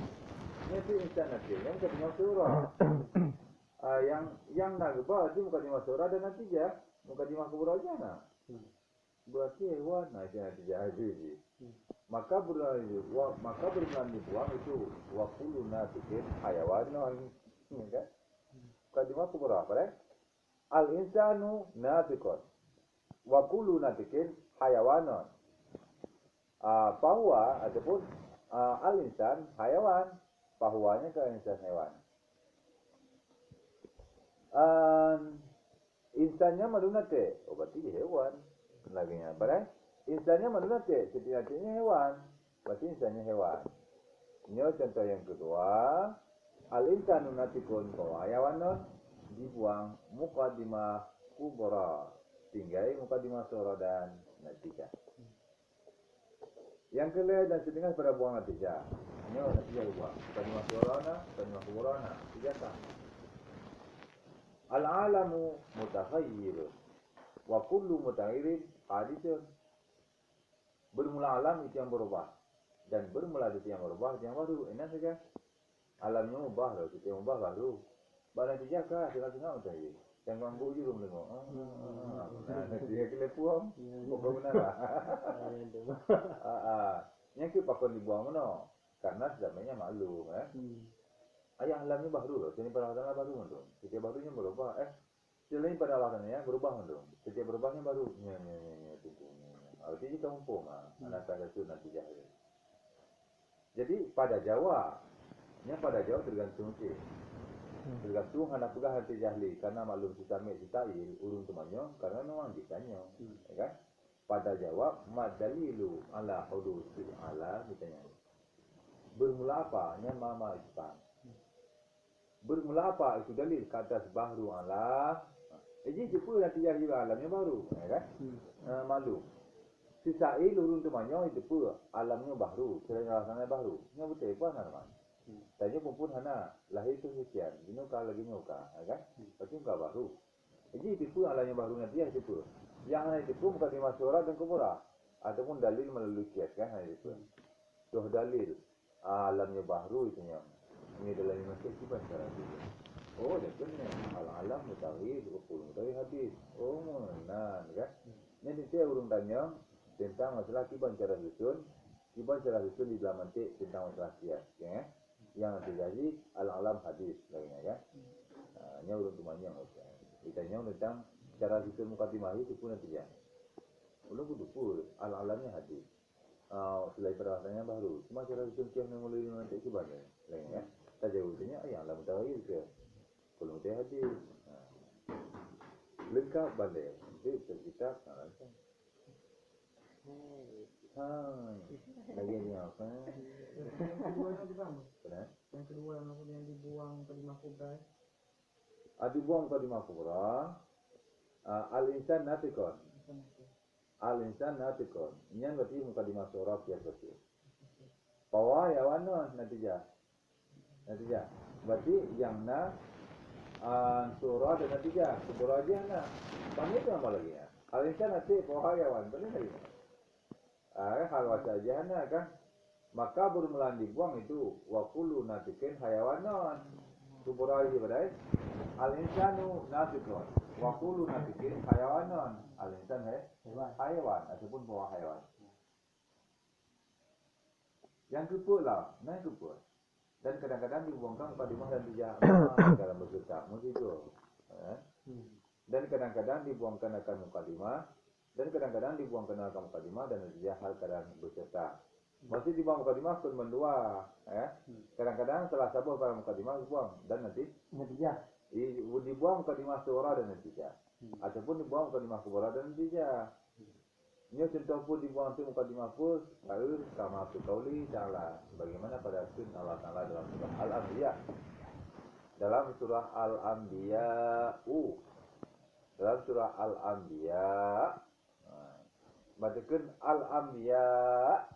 Ini tu insan nanti. Yang mukadimah suara. Yang nak berarti mukadimah suara dan nanti je mukadimah kubra je nak. Berarti hewan, nanti je. Maka berbulan dibuang itu wakuluna tikir hayawan, no? Kan? Mukadimah kubra, apa? Al-insanu natikun wa kullu natikin hayawanon. Bahwa ataupun al-insan hayawan, bahwanya ke insan hewan. Insannya madunate, berarti hewan. Lagi apa? Insannya madunate, setiap-setiapnya hewan, berarti insannya hewan. Ini contoh yang kedua, al-insanu natikun bahwa hayawanon dibuang mukadimah kubra, tinggal mukadimah suara dan natijah. Yang kelima dan setengah pada buang natijah. Ini natijah dibuang mukadimah suara na, mukadimah kubra na, tiga sah. Al-alamu mutakhayyir wa kullu mutaghayyirin hadithun. Bermula alam itu yang berubah dan bermula itu yang berubah yang baru. Enak saja. Alamnya ubah, itu yang ubah baru. Barang tu jaga, tengah-tengah macam ni. Yang mampu je belum tengok. Dia kena puang. Bukan benar lah. Yang ke pakon dibuang mana? Karena sebenarnya maklum. Ayah alamnya baru loh. Sini pada Allah baru tu. Setiap barunya berubah. Selain pada Allah ya berubah tu. Setiap berubahnya baru. Artinya kita mumpung. Anak kata tu nanti jahil. Jadi pada Jawa. Yang pada Jawa tergantung sih. Tergantung anak pegah hati jahli karena maklum si samik si ta'il urun temannya karena memang ditanya kan pada jawab madalilu ala hudusil ala ditanya bermula apa nya mama ispan bermula apa itu dalil kata bahru ala jadi jepul nanti jahli alamnya baru kan maklum si ta'il urun temannya itu pun alamnya baru selain alasannya baru nya betul apa nama tanya pun hana lahir tu sekian, dino kah lagi nyoka, kan? Berarti muka baru. Jadi itu alamnya baru nanti yang itu. Yang hanya itu bukan dimasukkan dan kubura, ataupun dalil melalui kias kan hanya itu. Tuh dalil alamnya baru itu yang ini dalam masuk kipas cara itu. Oh, dia punya alam mutaghir, mutaghir hadis. Oh, mana kan? Ini dia urung tanya tentang masalah kiban cara susun. Kiban cara susun di dalam mantik tentang masalah kias, ya. Yang terjadi al-alam hadis lainnya kan. Nya urut rumahnya okey. Ditanya tentang cara susun mukadimah itu pun nanti ya. Ulun kudu al-alamnya hadis. Selain perawatannya baru. Cuma cara susun kias mulai nanti ke mana lainnya kan. Saja urutnya ayat alam mutaghir ke. Kalau mutaghir hadis. Lengkap balik. Itu kita kan. Lagi ni apa? Yang kedua yang dibuang mukadimah kubra. Dibuang mukadimah kubra. Al-insan natikun. Al-insan natikun. Ini berarti mukadimah surah kias berarti. Bahwa yawanon natijah. Berarti yang na surah dan natijah. Kubra aja na. Panggil tu apa lagi ya? Al-insan natik bahwa yawan. Benar lagi. Hal wasa jahana kan maka bermula dibuang itu wakulu natikin hayawanon kubura ibadah al-insanu natikun wakulu natikin hayawanon al-insan hayawan ataupun buah hayawan yang kepul lah yang kepul dan kadang-kadang dibuangkan pada dimah dan dijah dalam bergerak mesti itu dan kadang-kadang dibuangkan akan mukadimah dan kadang-kadang dibuang kena akan mukadimah dan dia hal kadang berserta. Masih dibuang mukadimah pun mendua, Kadang-kadang setelah sabar pada mukadimah dibuang dan nanti natijah. Dibuang mukadimah suara dan natijah. Ataupun dibuang mukadimah kubra dan natijah. Ini contoh pun dibuang tu mukadimah pun baru kama tu qauli ta'ala. Bagaimana pada firman Allah Taala dalam surah Al-Anbiya. Dalam surah Al-Anbiya. Dalam surah Al-Anbiya bacakan Al-Anbiya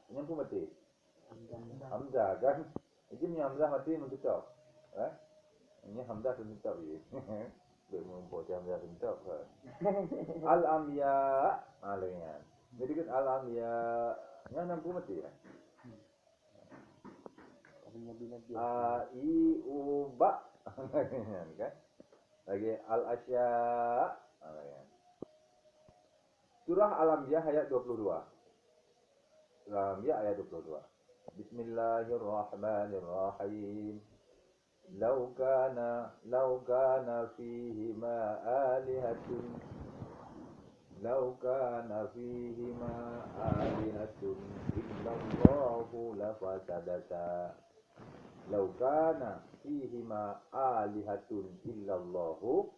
yang pun mati Hamzah kan. Ini Hamzah mati mentutup Ini hamzah sentap ni. Bermumpul hamzah sentap. Al-amya. Alingan. Jadi kan al-amya. Yang nampu mati ya. A-I-U-Ba. Kan? Lagi al-asya. Alingan. Surah Al-Anbiya ayat 22. Surah Al-Anbiya ayat 22. Bismillahirrahmanirrahim. Lau kana fihima alihatun illallahu lafasadata. Lau kana fihima alihatun illallahu.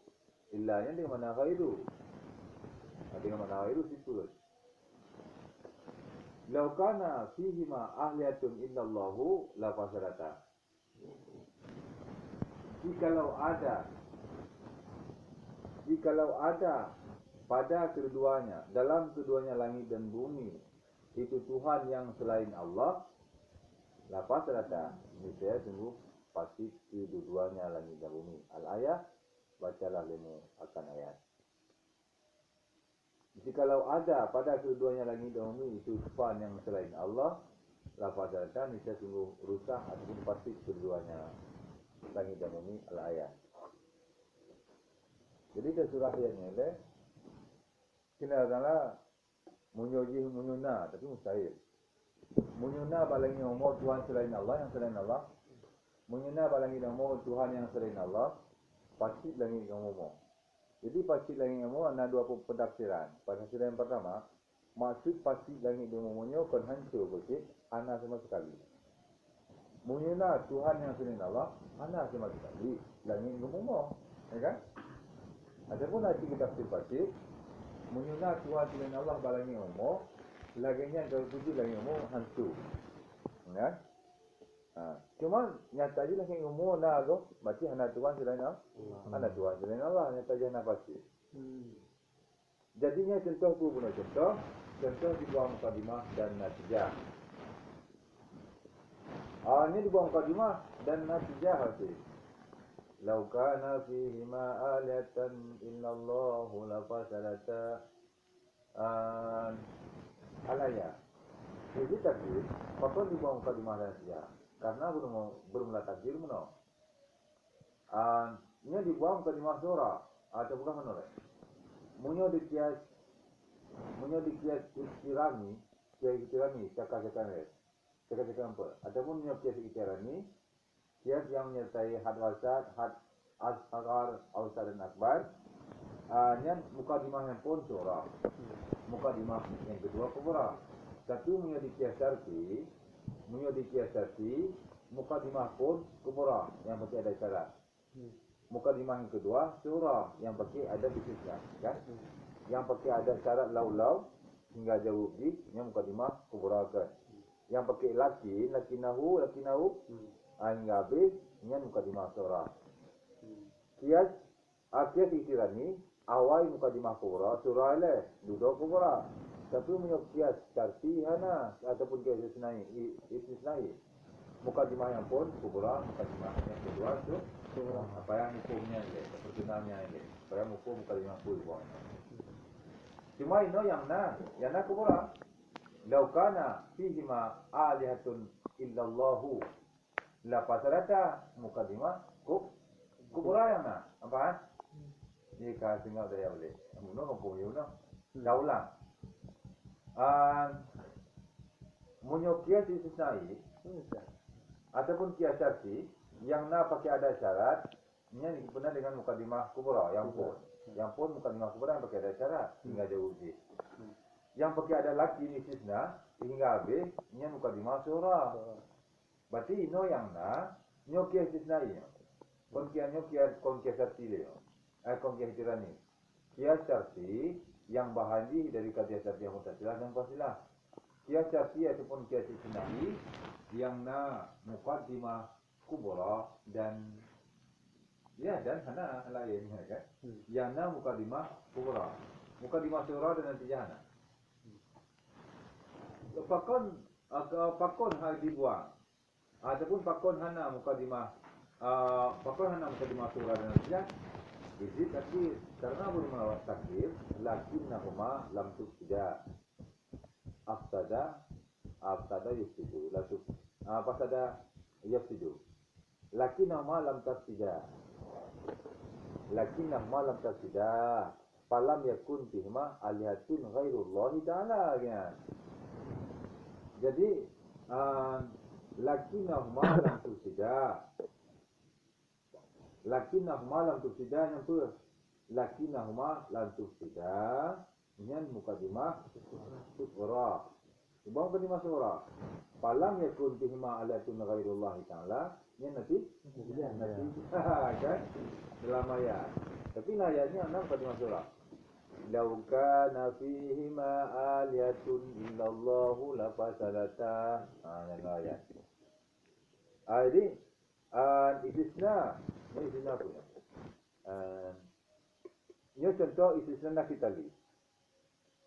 Illanya dengan mana ghairu? Dengan mana ghairu situ. Lau kana fihima alihatun illallahu lafasadata. Jikalau ada pada keduanya, dalam keduanya langit dan bumi, itu Tuhan yang selain Allah, lapas rata, ini saya sungguh pasti kedua-duanya langit dan bumi. Al-ayah, bacalah lemu akan ayat. Jikalau ada pada keduanya langit dan bumi, itu Tuhan yang selain Allah, lapas rata, ini saya sungguh rusak ataupun pasti keduanya langit dan bumi. Al-ayat. Jadi ke surah yang ni kena kala munyuna tapi mustahil. Munyuna balangi umur Tuhan selain Allah, yang selain Allah. Munyuna balangi umur Tuhan yang selain Allah, pasti langit umur. Jadi pasti langit umur ada dua penafsiran. Penafsiran yang pertama, maksud pasti langit umurnya kon hancur begitu, ana sama sekali. Munyuna Tuhan yang selain Allah, ana sama sekali langit umur. Ya kan? Adapun arti tafsir pasir, munyuna Tuhan selain Allah balangi umur, laginya kalau tujuh langit umur hancur. Ya? Cuma nyata je langit umur nak tu, berarti hanya Tuhan selain Allah. Hanya Tuhan selain Allah, nyata je hanya pasir. Jadinya contoh tu guna contoh di bawah mukadimah dan natijah. Ini di bawah mukadimah dan natijah hasil. Lau kana fihima alihatan illallahu lafasadata. Al-ayat. Jadi takdir, patut di bawah mukadimah dan natijah. Karena belum takdir mana. Ini di bawah mukadimah surah atau bukan menolak. Munyo dikias istirami, cakap-cakap apa? Ataupun munyo kias istirami, kias yang menyertai had wasat, had asghar, awsat dan akbar. Yang mukadimah yang pun surah. Mukadimah yang kedua kubra. Tapi munyo dikias sarti, mukadimah pun kubra yang pasti ada syarat. Mukadimah yang kedua surah yang pakai ada bisnisnya, kan? Yang pakai ada syarat lau hingga jauh di, yang mukadimah kubra kan. Yang pakai lakinahu hingga habis, yang mukadimah surah. Kias istirani awal mukadimah kubra surah le duduk kubra. Tapi punya kias syarti hana ataupun kias istisnai. Mukadimah yang pun kubra, mukadimah yang kedua tu apa yang hukumnya ini, pertunannya ini, apa yang hukum mukadimah pun buat. Cuma ini yang na kubra. Lau kana fihima alihatun illallahu lafasadata, mukadimah kubra yang na. Apa? Jika tinggal daya boleh. Muno hukum you no. Daulang. Munyo kias istisnai ataupun kias syarti yang na pakai ada syarat, ini benar dengan mukadimah kubra yang pun mukadimah kubra yang pakai ada syarat hingga jauh uji. Yang pakai ada laki ini istisna hingga habis, ini mukadimah surah. Berarti ino yang na nyo kias istisnai. Kon kias syarti le. Kon kias tirani. Kias syarti yang bahandi dari kias syarti yang mutasilah dan fasilah. Kias syarti ataupun kias istisnai yang na mukadimah kubra dan hana lain kan. Yang na mukadimah kubra. Mukadimah surah dan natijah hana. Pakon hal dibuang ataupun pakon hana mukadimah Apa nak mukadimah surah dan natijah? Izid takdir. Karena boleh melawat takdir, lakinnahuma lam tufsida. Afsada yufsidu. Fasada yufsidu. Lakinnahuma lam tufsida. Lakinnahuma lam tufsida. Falam yakun fihima alihatun ghairullahi ta'ala. Jadi lakinnahuma lam tufsida. Lakinnahuma lam tufsida yang apa? Lakinnahuma lam tufsida yang mukadimah sughra. Sebab mukadimah sughra. Falam yakun fihima alihatun ghairullahi ta'ala. Yang nanti kan dalam ayat. Tapi ayatnya mukadimah sughra. Lau kana fihima aliyatun illallahu lafasadata. Yang ayat. Jadi istisna. Ini istisna punya. Ini contoh istisna nakitali.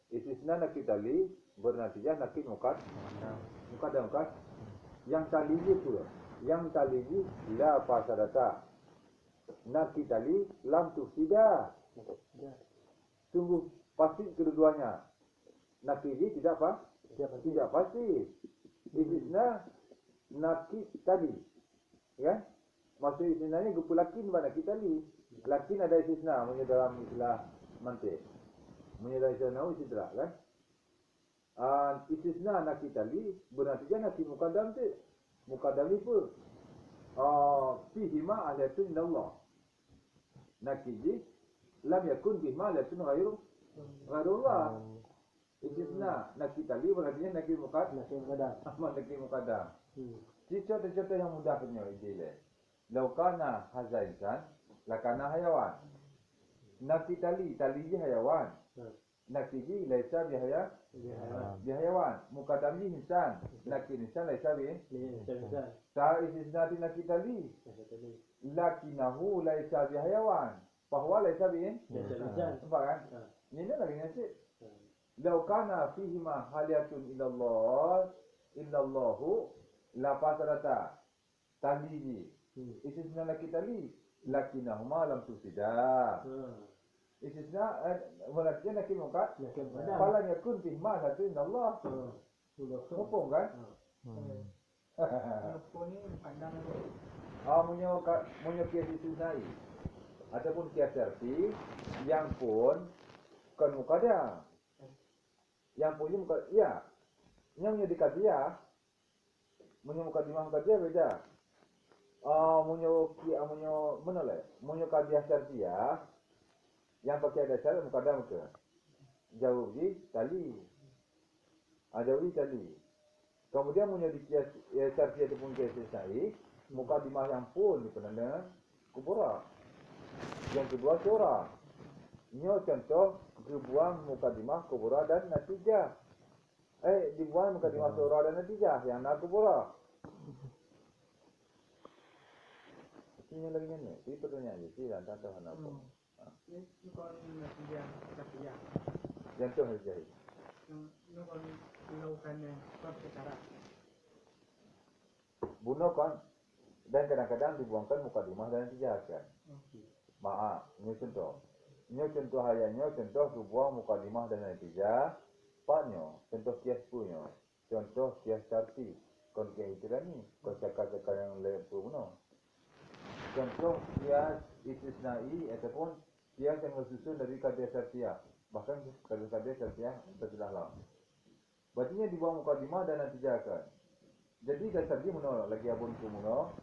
Istisna nakitali bernatijah nakit mukadam kan. Yang taliji pula. Yang taliji la fasadata. Nakitali lam tufsida. Sungguh pasti kedua-duanya. Nakiji tidak apa? Tidak pasti. Istisna nakit tadi. Ya? Maksud istisnanya gupu lakin pada nakit tadi. Lakin ada istisna punya dalam istilah mantik. Punya dalam istilah nahu istilah kan? Istisna nakit tadi bernatijah nakit mukadam tu. Mukadam ni pun fihima ahliyatun illallah. Nakiji lam yakun bihima latun ghairullah. Istisna nakit tali berarti nakit mukadam. Nakit mukadam. Contoh-contoh yang mudah punya ide. Lau kana hadza insan lakana hayawan. Nakit tali je hayawan. Nakit ji laisa bihayawan. Mukadam ji insan. Nakit insan laisa bi insan. Ta istisna nakit tali. Lakinahu laisa bihayawan. Bahwa laisa bi'in nampak kan? Ini lagi nasib. Lau kana fihima haliyatun illallahu la fasadata. Taliji. Istisna laki tali. Lakinahuma lam tufsida. Istisna berarti laki mukad. Falam yakun fihima haliyatun illallah. Mumpung kan? Punya kias istisnai. Ataupun kias syarti yang pun kan mukadam. Yang punya mukadam, ya. Yang punya dikadiyah, punya mukadimah beda. Punya kadiyah syartiyah yang pakai dasar mukadam ke. Jauh di tali. Jauh di tali. Kemudian punya di kias syartiyah ataupun kias syarti, mukadimah yang pun dipenanda kubura. Yang kedua surah. Ini contoh dibuang mukadimah kubura dan natijah. Dibuang mukadimah surah dan natijah yang nak kubura. Ini lagi ni. Ini pertanyaan je. Tidak tahu apa. Ini kalau natijah. Contoh saja. Ini kalau dilakukan sebab secara. Bunuh kan. Dan kadang-kadang dibuangkan mukadimah dan natijah kan. Maaf, ini contoh. Ini contoh hayanya, contoh sebuah mukadimah dan natijah. Paknya, contoh kias punya. Contoh kias syarti. Kon kias itulah ni. Kon cakap-cakap yang lain pun benar. Contoh kias istisnai ataupun kias yang bersusun dari kadiyah syartiyah. Bahkan kadiyah syartiyah tersudah lah. Berarti dibuang mukadimah dan natijah kan. Jadi dasar dia menolak lagi abun ke menolak.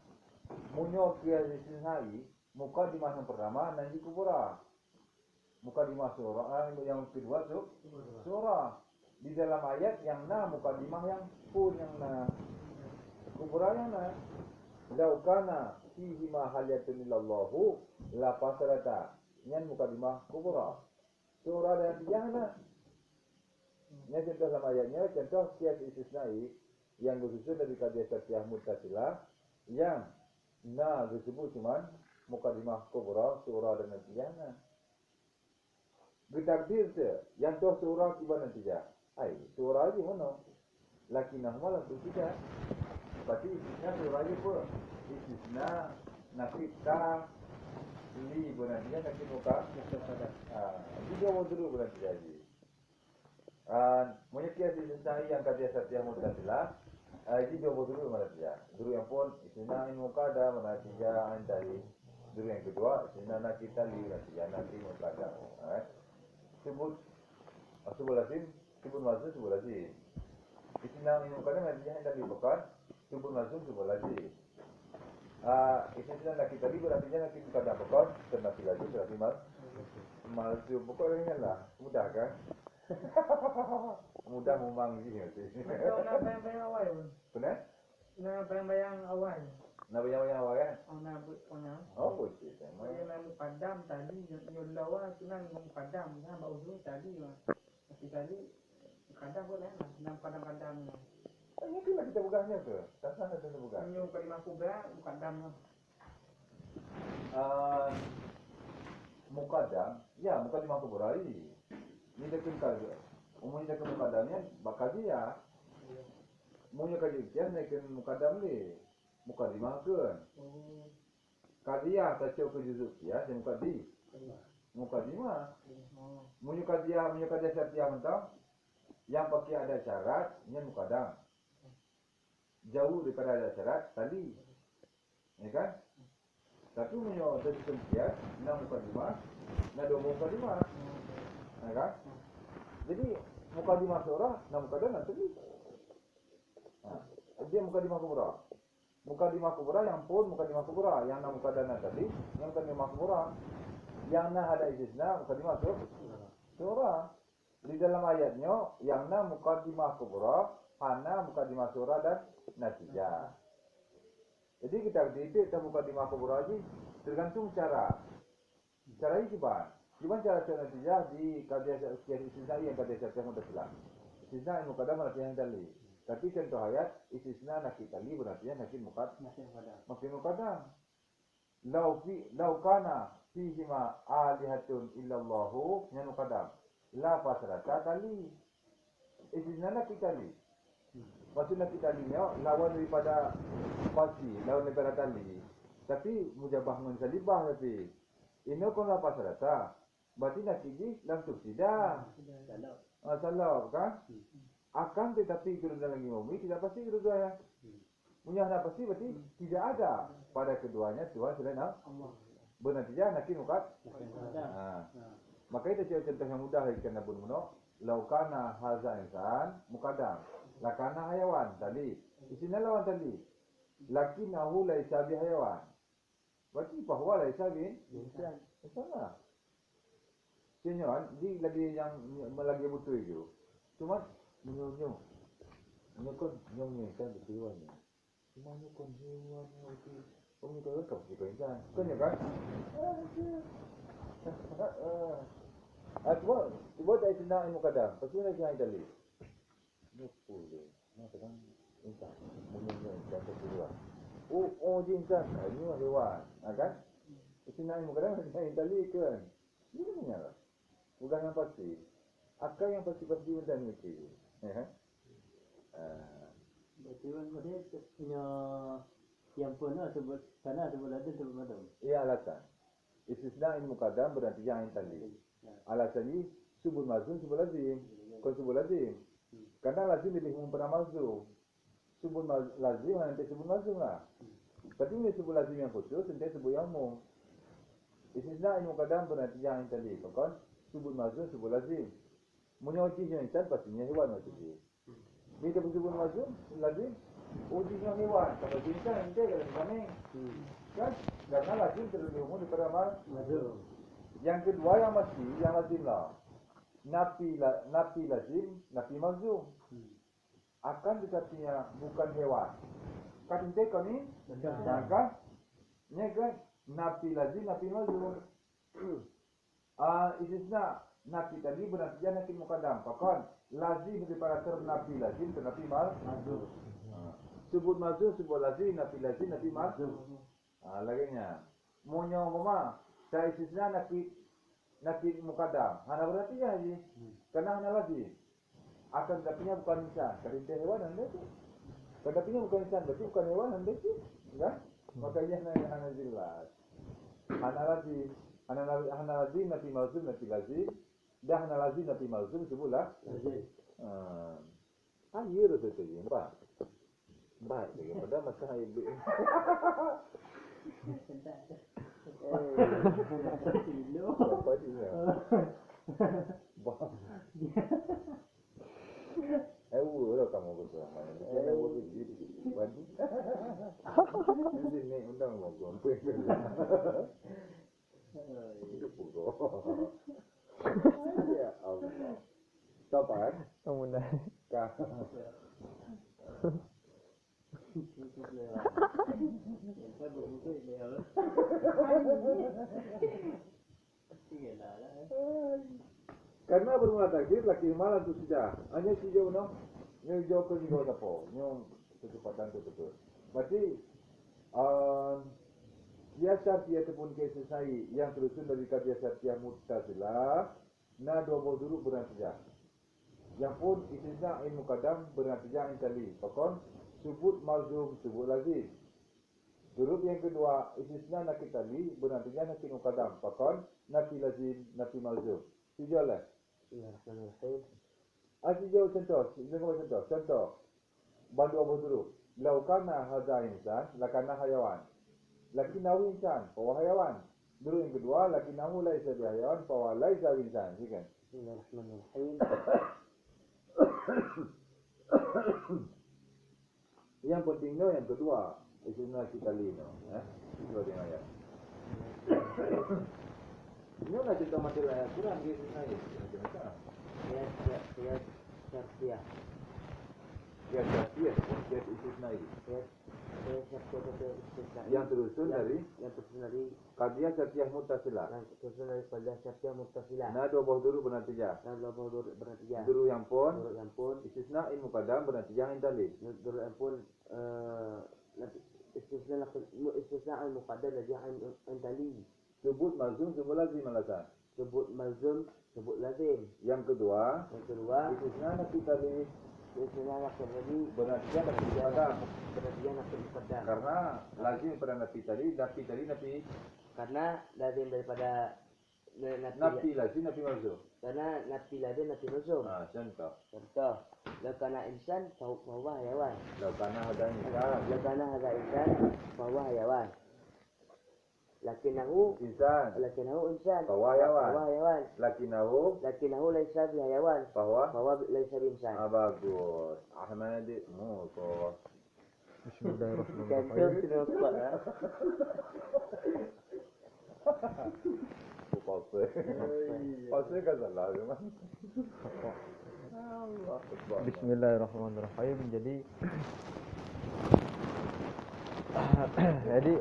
Munyo kias istisnai. Mukadimah yang pertama nanti kubura. Mukadimah surah yang kedua surah. Di dalam ayat yang mukadimah yang pun yang kubura yang Lau kana fihi ma haliyatun illallahu la fasadata. Yang mukadimah kubura. Surah dan yang Ini contoh sama ayatnya, contoh kias istisnai yang bersusun dari kadiyah syartiyah muttasilah yang disebut cuman mukadimah kubra, surah dan natijah. Bertakdir tu, yang tu surah tiba natijah. Surah je mana? Lakinah malam tu tidak. Berarti istisna surah je pun. Istisna nakit ka li berarti nakit muka. Jadi dia mau dulu berarti jadi. Monyet istisnai yang kata Satya Mu'tazilah. Ini dia mau dulu berarti ya. Dulu yang pun istisna in muqaddam berarti ya dari dulu yang kedua istisna nakit li berarti ya nakit muqaddam. Sebut sebut lazim, sebut mazmum, sebut lazim. Istisna in muqaddam berarti ya dari bukan sebut mazmum, sebut lazim. Istisna nakit li berarti ya nakit muqaddam bukan nakit lazim berarti mazmum. Pokoknya lah, mudah kan? Mudah memanggil sih. Macam nak bayang-bayang awal pun. Benar? Nak bayang-bayang awal. Nak bayang-bayang awal kan? Oh nak punya. Oh betul. Saya nak mukadam tadi, nyulawa sunan mukadam. Nah bau tadi mah. Tapi tadi kadang boleh lah. Nak kadang-kadang. Ini tu lah kita bugahnya tu. Tak salah kita bugah. Nyu kalimah kubra mukadam lah. Muqaddam, ya muqaddimah kubra ini. Ni dah kena umumnya dah kena muqaddamnya bakal dia. Umumnya kaji dia naikin muqaddam ni. Muqaddimah kan. Kadia tak cakap juzuk dia, dia muqaddi. Muqaddimah. Umumnya kadia syarat mentang yang pakai ada syarat, ni muqaddam. Jauh daripada ada syarat tadi. Ya kan? Tapi umumnya dari sekian, nak muqaddimah, nak dua muqaddimah. Ya kan? Jadi muqaddimah seorang, nak muqaddam nanti. Dia muqaddimah kubra. Muqaddimah kubra yang pun muqaddimah kubra, yang nak muqaddam tadi, yang muqaddimah kubra, yang nak ada istisna muqaddimah seorang. Di dalam ayatnya, yang nak muqaddimah kubra, hana muqaddimah seorang dan natijah. Jadi kita titik muqaddimah kubra lagi tergantung cara. Cara ini gimana cara natijah di kajian istisna yang kajian Satya Mu'tazilah. Istisna yang muqaddam berarti yang tadi. Tapi contoh ayat istisna nakit tadi berarti nakit muqaddam. Nakit muqaddam. Lau kana fihi ma alihatun illallahu yang muqaddam. La fasrata tali. Istisna nakit tali. Maksudnya kita lihat lawan daripada pasti, lawan daripada tali. Tapi mujabah mensalibah tapi ini kon apa serata. Berarti nak gigi langsung tidak. Salah kan? Akan tetapi kedua lagi mumi tidak pasti kedua ya. Punya nak pasti berarti tidak ada pada keduanya Tuhan selain Allah. Bernatijah nakit muqad. Maka itu contoh yang mudah lagi kena pun muno. Laukana haza insan muqaddam. Lakana hayawan tadi. Isina lawan tadi. Lakinahu laisa bi hayawan. Berarti bahwa laisa bi insan. Salah. Senyon, di lagi yang lagi betul itu. Cuma nyong. Nyokon nyong kan betul ni. Cuma nyokon hewan itu. Kau kalau kau sih kau insan. Kan ya kan? Cuba tak isina muqaddam. Pasal lagi yang tadi. Nukul dia. Nak terang insan. Mungkin insan kedua. Oh insan. Ini hewan. Kan? Isina muqaddam yang tadi kan. Ini punya lah. Bukan yang pasti. Akal yang pasti-pasti macam itu. Berarti dia punya yang pun sebut sana sebut ada sebut madam. Ia alasan. Istisna in muqaddam berarti yang tadi. Alasannya subul mazmum subul lazim. Kau subul lazim. Kadang lazim lebih umum pada mazmum. Subul lazim nanti subul mazmum lah. Tapi ini subul lazim yang khusus nanti subul yang umum. Istisna in muqaddam berarti yang tadi. Bukan subul mazmum subul lazim. Menyucinya insan pastinya hewan maksudnya. Bila subul mazmum lazim ujinya hewan. Kalau insan nanti kalau kami kan karena lazim terlebih umum daripada mazmum. Yang kedua yang mesti yang lazim lah. Nafi lazim, nafi mazmum. Akan tetapinya bukan hewan. Kan inte kami kan? Ni kan nafi lazim, nafi mazmum. Istisna nafi tadi berarti nafi muqaddam. Bahkan lazim daripada ternafi lazim, ternafi mazmum. Sebut mazmum, sebut lazim, nafi mazmum. Laginya. Monyo mama, saya istisna nafi muqaddam. Hana berarti ya haji. Karena hana lazim. Akan tetapinya bukan insan. Kalau itu hewan anda tu. Tetapinya bukan insan, berarti bukan hewan anda tu. Kan? Makanya hana jelas. Hana lazim nafi malzum nafi lazim. Dah hana lazim nafi malzum sebulah. Air tu je, nampak? Baik lagi pada masa air. Apa dia? Lah kamu betul. Jangan buat begitu. Ini ni undang mau gompe. Itu pukul. Ya Allah. Kapan? Kemudian. Karena bermula takdir laki malam tu sudah. Hanya si jauh no. Nyo jauh ke ni kau apa? Nyo kecepatan tu betul. Berarti biasa dia ataupun kesesai yang terusun dari biasa dia muttazilah na dua buah dulu bernatijah. Yang pun istisna in muqaddam bernatijah in tali. Pakon sebut malzum sebut lazim. Huruf yang kedua istisna nakit tali bernatijah nakit muqaddam. Pakon nafi lazim nafi malzum. Sijalah. Bismillahirrahmanirrahim. Sijau contoh. Bandu abu dulu. Lau kana hadza insan lakana hayawan. Lakinahu insan fahuwa hayawan. Dulu yang kedua lakinahu laisa bihayawan fahuwa laisa insan. Sikan. Bismillahirrahmanirrahim. Yang pentingnya yang kedua istisna kita lino, itu dia ayat. Ini nak cerita materi ayat kurang dia istisna ini. Ya, syartiyah. Ya syartiyah, ya istisna ini. Ya, syartiyah. Yang terusun dari qadiyah syartiyah muttasilah. Yang terusun dari qadiyah syartiyah muttasilah. Nah dua buah dulu bernatijah. Dulu yang pun istisna in muqaddam bernatijah in tali. Dulu yang pun istisna al muqaddam najah in tali. Sebut malzum sebut lazim alasan. Sebut malzum sebut lazim. Yang kedua istisna nafi tali. Istisna nafi tali bernatijah nafi muqaddam. Bernatijah nafi muqaddam. Karena lazim pada nafi tali karena lazim daripada nafi lazim nafi malzum. Karena nafi lazim nafi malzum. Contoh. Lakana insan fahuwa hayawan. Lakana hadza insan fahuwa hayawan. Lakinahu insan fahuwa hayawan. Lakinahu laisa bi hayawan fahuwa laisa bi insan. Bagus. Ahmad Musa. Bismillahirrahmanirrahim. Pasal kan salah memang. Bismillahirrahmanirrahim. Jadi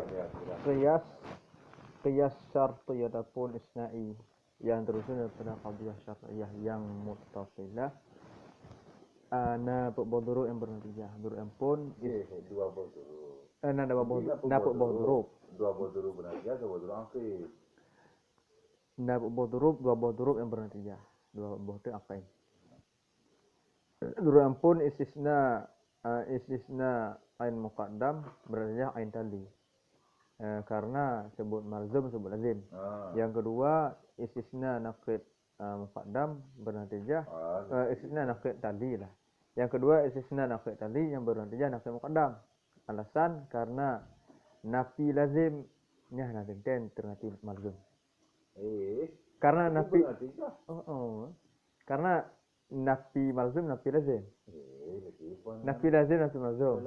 qiyas syarti ataupun isna'i yang terusun daripada qadiyah syar'iyah yang muttasilah ana bodoro yang bernatijah. Duru yang pun dua bodoro. Dua bodoro bernatijah, dua bodoro akhir. Dua bodoro yang bernatijah. Dua bodoro akhir. Duru yang pun istisna ain muqaddam bernatijah ain tali. Karena sebut malzum sebut lazim. Yang kedua istisna naqid muqaddam bernatijah istisna naqid tali lah. Yang kedua istisna naqid tali yang bernatijah naqid muqaddam. Alasan karena nafi lazimnya lazim dan terganti malzum. Karena nafi karena nafi malzum nafi lazim. Nafi lazim nafi malzum.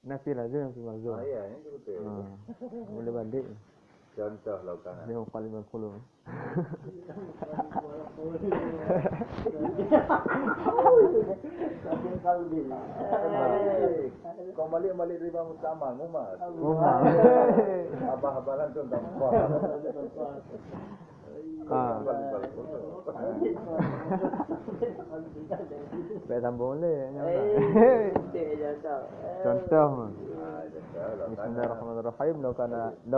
Nafi lazim nafi malzum. Ya, ini betul. Boleh balik. Contoh lakukan. Dia paling berkhulu. Kau balik riba utama ngumar. Abah-abahan tu tak apa. Baik sambung boleh. Contoh. Bismillahirrahmanirrahim. Law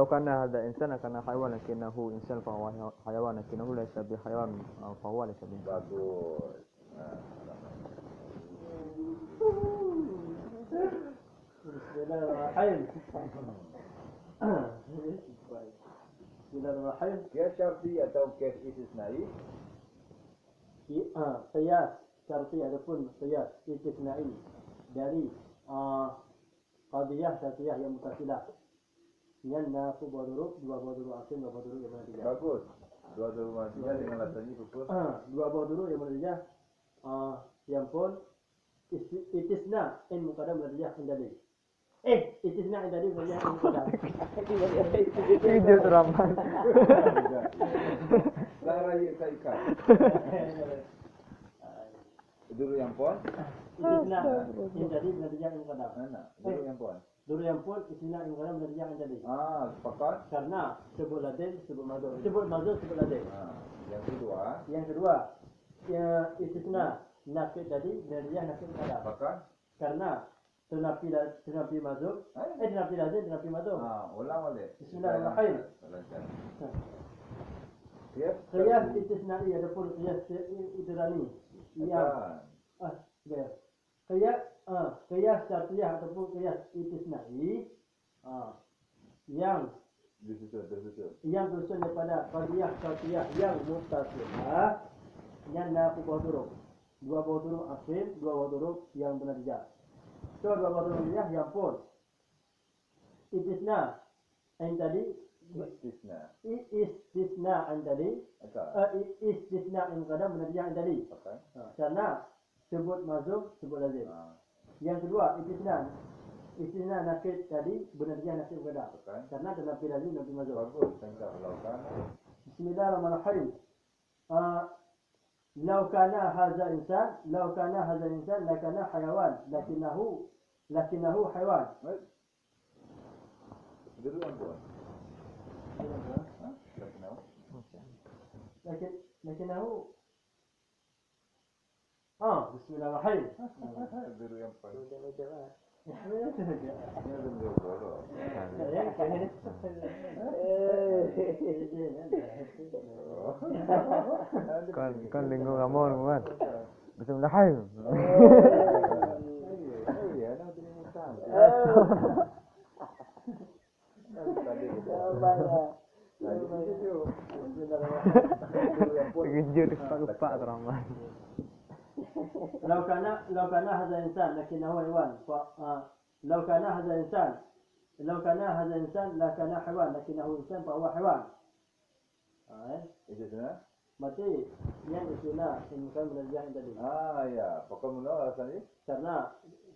kana hadha insan kana hayawan lakinnahu insan fa huwa hayawan lakinnahu laysa bi hayawan fa huwa laysa bi. Bagus. Bismillahirrahmanirrahim. Bismillahirrahmanirrahim. Qiyas syarti atau qiyas istisnai? Qiyas syarti ataupun qiyas istisnai dari qadiyah syartiyah yang mutasilah. Yang nafu baduru, dua baduru asin, dua baduru yang mana tiga. Bagus. Dua rumah tiga dengan lasanya pupus. Dua baduru yang mana tiga. Yang pun istisna in muqaddam ladiyah indali. Istisna indali ladiyah in muqaddam. Video teramat. Cara yang saya ikat. Dulu yang pun. Istisna indali ladiyah in muqaddam. Mana? Dulu yang pun. Dulu yang pun istisna in muqaddam ladiyah indali. Sepakat. Karena sebut ladin, sebut mazhur. Sebut mazhur, sebut ladin. Yang kedua, ya istisna nafid tadi ladiyah nafid muqaddam. Sepakat. Karena tenapi mazhur, tenapi ladin, tenapi mazhur. Ulang balik. Bismillahirrahmanirrahim. Qiyas istisnai ataupun qiyas idrani. Qiyas syartiyah ataupun qiyas istisnai yang tersusun daripada qadiyah syartiyah yang muttasilah yang nafu buah huruf. Dua buah huruf akhir, dua buah huruf yang bernatijah. So dua buah huruf yang pun istisna yang tadi istisna yang tadi istisna yang kadang bernatijah yang tadi. Karena sebut mazhub, sebut lazim. Yang kedua istisna nakid tadi bernatijah nakid kadang. Karena ternafi lazim dan mazhub. Bismillahirrahmanirrahim. لو كان هذا إنسان لكان حيوان لكنه حيوان. Dulu yang pun. لكنه Bismillahirrahmanirrahim. Dulu yang pun. Kan linggo kamon kan. Bismillahirrahmanirrahim. Iya, nak jadi mutang. Terkejut kepak teramat. لو كان هذا إنسان لكنه حيوان لو كان هذا إنسان لكان حيوان لكنه إنسان فهو حيوان. Istisna? Berarti yang istisna bukan belajar yang tadi. Ya. Pokok mula alasannya? Karena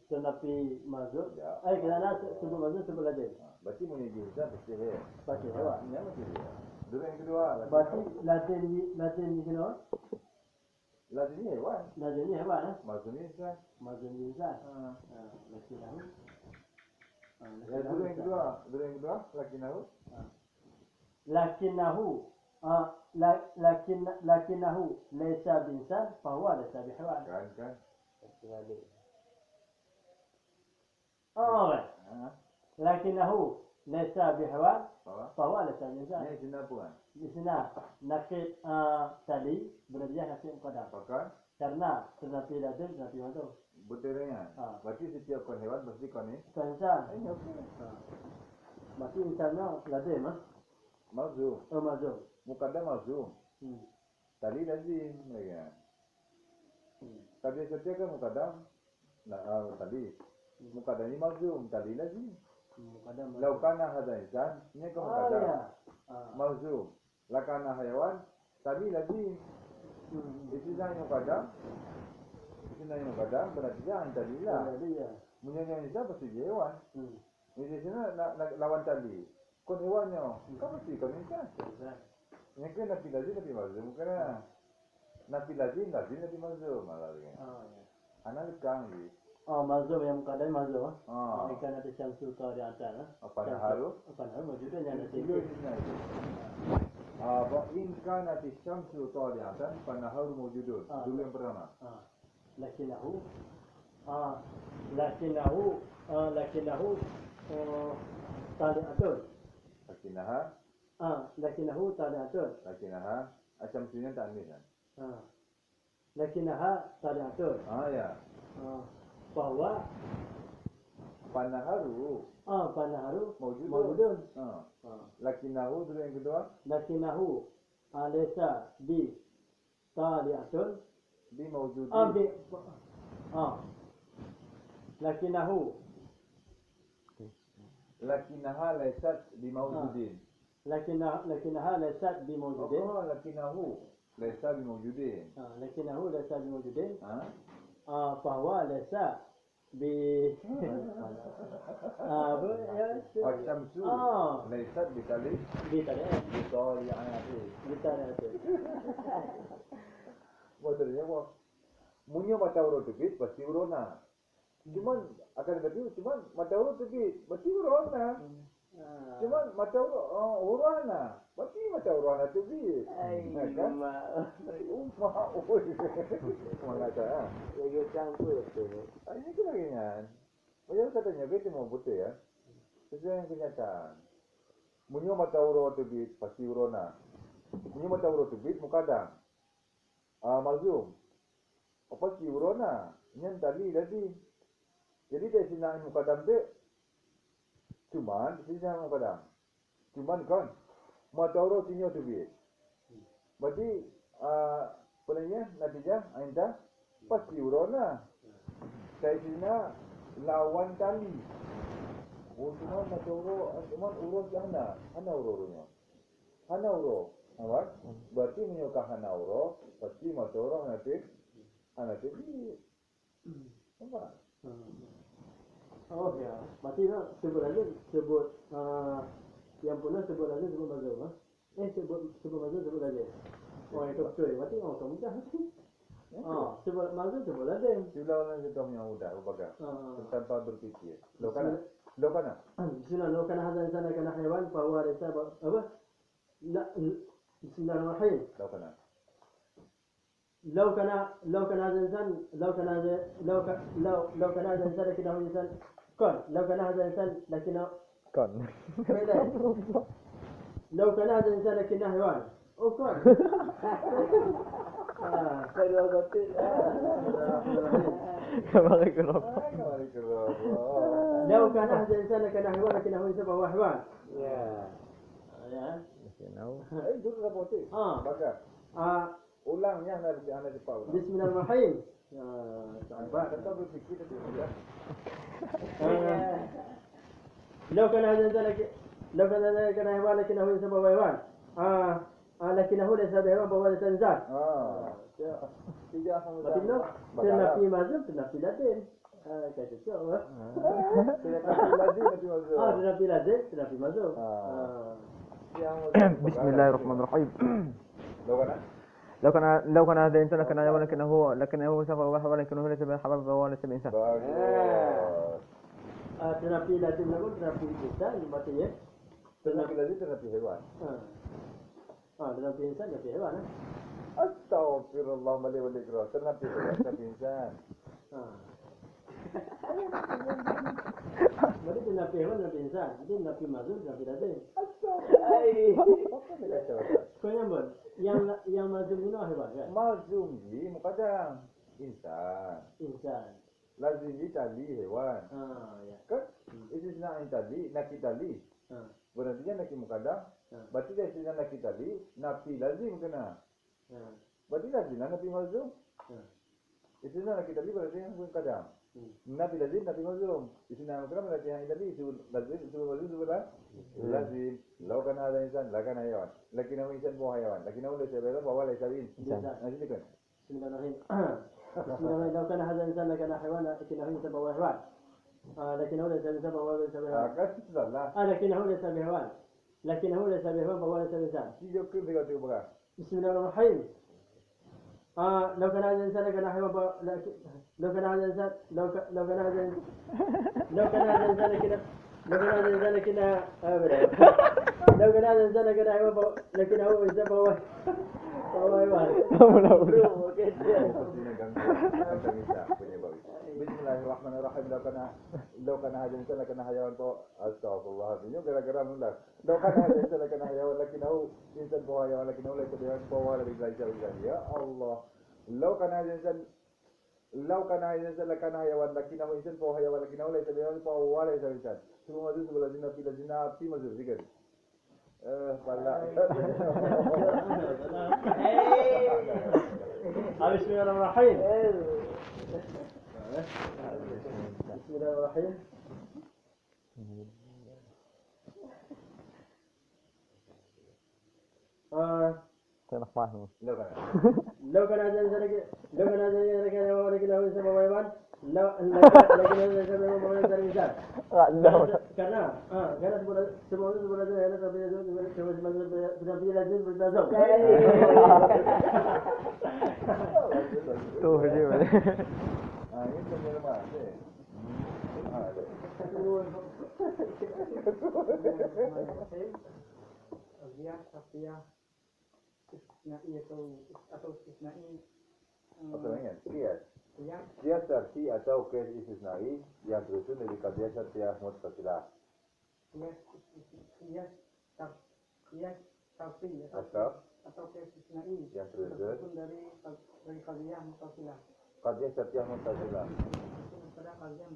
tenapi mazhub. Kerana sebut mazhub sebut lazim. Berarti menjadi pasti dia. Pasti hewan. Ini mesti dia. Dulu yang kedua. Berarti lazim di sini. Lazim ni hewan. Lazim ni hewan. Mazhub ni insan. Mazhub ni insan. Lakinahu. Dulu yang kedua. Lakinahu laysa binsan fahuwa laysa bihawan. Kan. Lakinahu laysa bihawan fahuwa laysa binsan. Ini istisna apa kan? Di sana nakid tadi bernatijah nakid muqaddam. Pakai? Karena ternafi lazim ternafi mazhub. Betulnya. Berarti setiap kon hewan mesti kon ni. Insan. Ini okey. Berarti insannya lazim Mazhub. mazhub. Muqaddam mazhub. Tali lazim mereka. Tadi setiap kan muqaddam. Tali. Muqaddam ni mazhub, tali lazim. Muqaddam. Lau kana hadza insan, ini kan muqaddam. Mazhub. La kana hayawan, tali lazim. Istisna yang muqaddam berarti jangan tali lah. Munyanya insan pasti dia hewan. Ini sini nak lawan tali. Kon hewannya, kau mesti kon insan. Yang kan nabi lazim nabi mazhum bukan nabi lazim nabi mazhum malah ni. Anak lekang ni. Mazhum yang muqaddam mazhum. Ikan ada syamsul tariatan. Apa haru? Maksudnya ada Dulu ini. In kanat syamsu tali'atan fanaharu mawjudun. Dulu yang pertama. Lakinahu tali'atun. Lakinahu tali'atun. Syamsunya ta'nis kan. Lakinaha tali'atun. Ya. Bahwa Panaharu Panaharu mawjudun. mawjudun. Lakinahu dulu yang kedua. Lakinahu alaysa bi tali'atun. Bi mawjudin. Lakinahu Lakinaha laysat bi mawjudin. lakinaha laysat bi mawjudin. Lakinahu laysa bi mawjudin. Lakinahu laysa bi mawjudin. Ha? Fahuwa laysa bi Asyamsu laysat bi talib bi tali'at. bi tali'ati. Bi tali'at. Maksudnya apa? Munyo mata huruf terbit pasti urona. Cuman akan tetapi mata huruf terbit pasti urona. Cuman mata urona pasti mata urona terbit. Kan? Mengata. Lagi campur tu. Ini kenangan. Macam katanya kita mau betul ya. Sesuai yang kenyataan. Munyo mata huruf terbit pasti urona. Munyo mata huruf terbit mukadam. Mazum. Apa si urona? Nyan tadi. Jadi dari sini mukadam tu. Cuman di sini mukadam. Cuman kan mata huruf sini terbit. Berarti penanya natijah anda pasti urona. Dari sini lawan tali. Cuma mata huruf, cuma urus hana urusnya. Hana urus. Awak berarti menyokah hana urus pasti mata huruf nanti terbit. Nampak? Oh ya, berarti sebut aja yang pula sebut aja sebut mazhab. Sebut mazhab sebut aja. Oh itu betul. Berarti kamu dah. Sebut mazhab sebut aja. Sila orang kita yang mudah berbagai tanpa berfikir. Lo kan? Bismillah, lo kana hada insan kana haywan fa huwa laysa apa? La Bismillahirrahmanirrahim. Lo kan? لو كان هذا الإنسان لو كان هذا الإنسان لكنه إنسان لو كان هذا الإنسان لكنه لو كان هذا الإنسان لكنه حيوان Kalau betul. Kembali ke roh. لو كان هذا الإنسان لكنه حيوان لكنه إنسان فهو حيوان. Ya. Dulu dah boleh. Baca. Ulangnya anda cepat. Bismillahirrahmanirrahim. Nampak? Kata berfikir tadi sudah. لو كان هذا الإنسان كان حيوان لكنه إنسان فهو حيوان. لكنه ليس بحيوان فهو ليس إنسان. Tidak sama. Maksudnya ternafi mazhab ternafi latin. Kata siapa? Ternafi lazim ternafi mazhab. Bismillahirrahmanirrahim. لو كان هذا إنسان لكن حيوان لكنه سوف يحول لكنه ليس بحيوان فهو ليس بإنسان. Ternafi lazim lagu ternafi insan maksudnya. Ternafi lazim ternafi hewan. Ternafi insan ternafi hewan. Astagfirullah malih wal ikram. Ternafi hewan ternafi insan. Berarti ternafi hewan ternafi insan. Jadi ternafi mazhab ternafi lazim. Kau nyambut. Yang mazhum ini hewan kan? Mazhum ni mukadam insan. Lazim ni tali hewan. Ya. Kan? Istisna tali, nafi tali. Berarti kan nafi mukadam. Berarti dia istisna nafi tali, nafi lazim kena. Berarti lazim nafi mazhum. Istisna nafi tali berarti yang mukadam. Nafi lazim, nafi mazhum. Istisna mukadam berarti yang tali lazim, mazhum lazim. Lau kan ada insan, la kan hayawan. Lakinnahu insan buah hayawan. Lakinnahu laysa bihayawan, bahwa laysa insan. Nanti kan? Bismillahirrahmanirrahim. Bismillahirrahmanirrahim. Lau kana hadha insan la kana hayawan, lakinnahu insan bahwa hayawan. Lakinnahu laysa insan bahwa laysa bihayawan. Kan salah. Lakinnahu laysa bihayawan. Lakinnahu laysa bihayawan bahwa laysa insan. Tiga ke tiga berapa? Bismillahirrahmanirrahim. لو كان هذا الإنسان لكان حيوان لو كان هذا الإنسان لو كان هذا الإنسان لكن لو كان هذا الإنسان لكن حيوان لكنه إنسان فهو حيوان. Bismillahirrahmanirrahim. Lau kana hada insan la kana hayawan to astagfirullah. Ini gara-gara mulak. Lau kana hada insan la kana hayawan lakinnahu insan fa hayawan lakinnahu laysa bihayawan fa huwa laysa bihayawan. Ya Allah. Lau kana hada insan Lau kana insan la kana hayawan lakinahu insan fa hayawan lakinahu laysa bihayawan fa huwa laysa insan. Semua mazur sebelah zina bila zina api mazur sikit. Pala. Bismillahirrahmanirrahim. Bismillahirrahmanirrahim. Saya faham. Lau kana. لو كان هذا ذلك ولكن له سبب ويمان لكن هذا سبب ويمان الإنسان karena semua itu sebenarnya ada tapi itu tapi lazim bertazam. Tuh dia. Ini benar mas. Dia Safia istisnai atau istisnai Apa namanya? Kias. yang Kias syarti atau kias istisnai yang tersusun dari qadiyah syartiyah muttasilah. Kias tafsir atau kias istisnai yang tersusun dari qadiyah muttasilah. Qadiyah syartiyah muttasilah. Pada qadiyah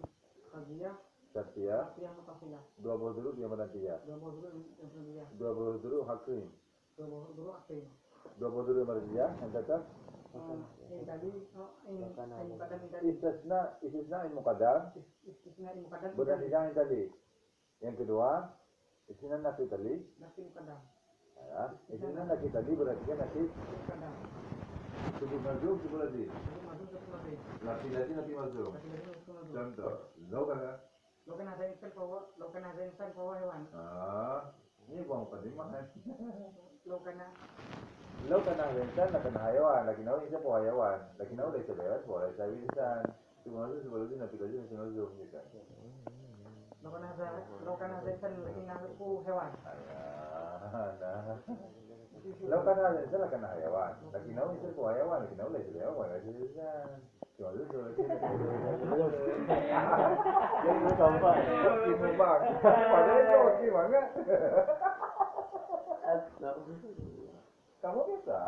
Syartiyah muttasilah. dua buah huruf yang mana tiga? Dua buah huruf yang berbeda. Dua buah huruf hakim. Dua buah huruf akhir. Dua buah huruf yang berbeda. Yang kata Ini tadi ini pada tadi istisna in muqaddam. istisna ini pada Bukan yang tadi. Yang kedua istisna nafi tadi. nafi muqaddam. Ya, istisna nafi tadi berarti kan nafi Muqaddam. sebut mazum sebut lazim. Masuk ke selesai. Nafi lazim nafi mazum. Tapi dari itu Contoh, lo kan? lo kena insan bahwa hewan. Ini buang mukadimah kan. Lo kena Lo kena insan, nak kena hayawan. Lagi nau insan po hayawan. Lagi nau dah sebelas, boleh saya insan. Cuma tu sebelum itu nafi lazim nafi mazum gitu. lo kena insan lagi aku hewan. Nah. Lo kena insan lah kena hayawan. Lagi nau insan po hayawan. Lagi nau dah sebelas, boleh saya insan. Cuma tu sebelum itu Jadi sampai. bang. Padahal itu okey banget. Kamu bisa.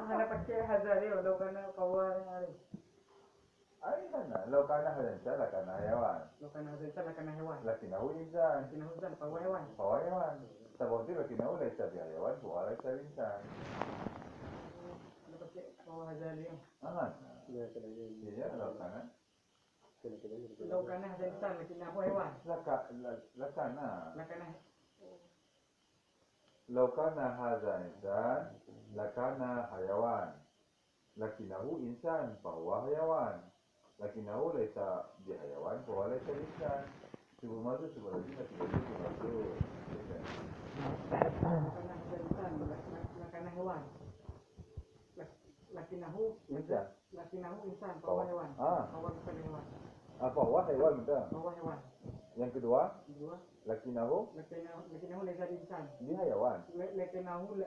Mana pakai hazari lo kena kawan hari. Ay sana, lo kana insan lah kena hayawan. Lo kena insan lah kena hewan. Lagi nau insan. Kena insan bahwa hewan. Po hayawan. Sebab itu lagi nau dah sebelas hayawan, boleh saya insan. Lo pakai bahwa hazari. Iya, lo kana. Lo kena insan lagi aku hewan. Lakana. Lo kena Lau kana hadza insan, lakana hayawan. Lakinahu insan, fahuwa hayawan. Lakinahu laysa bihayawan, fahuwa laysa insan. Sebelum masuk sebelum lagi masih masuk. lo kena hewan. Lakinahu insan bahwa hewan. Bahwa bukan hewan. Fahuwa hayawan betul. Bahwa hewan. Yang kedua, Kedua, lakinahu lakinahu laysa insan. bihayawan. Lakinahu lo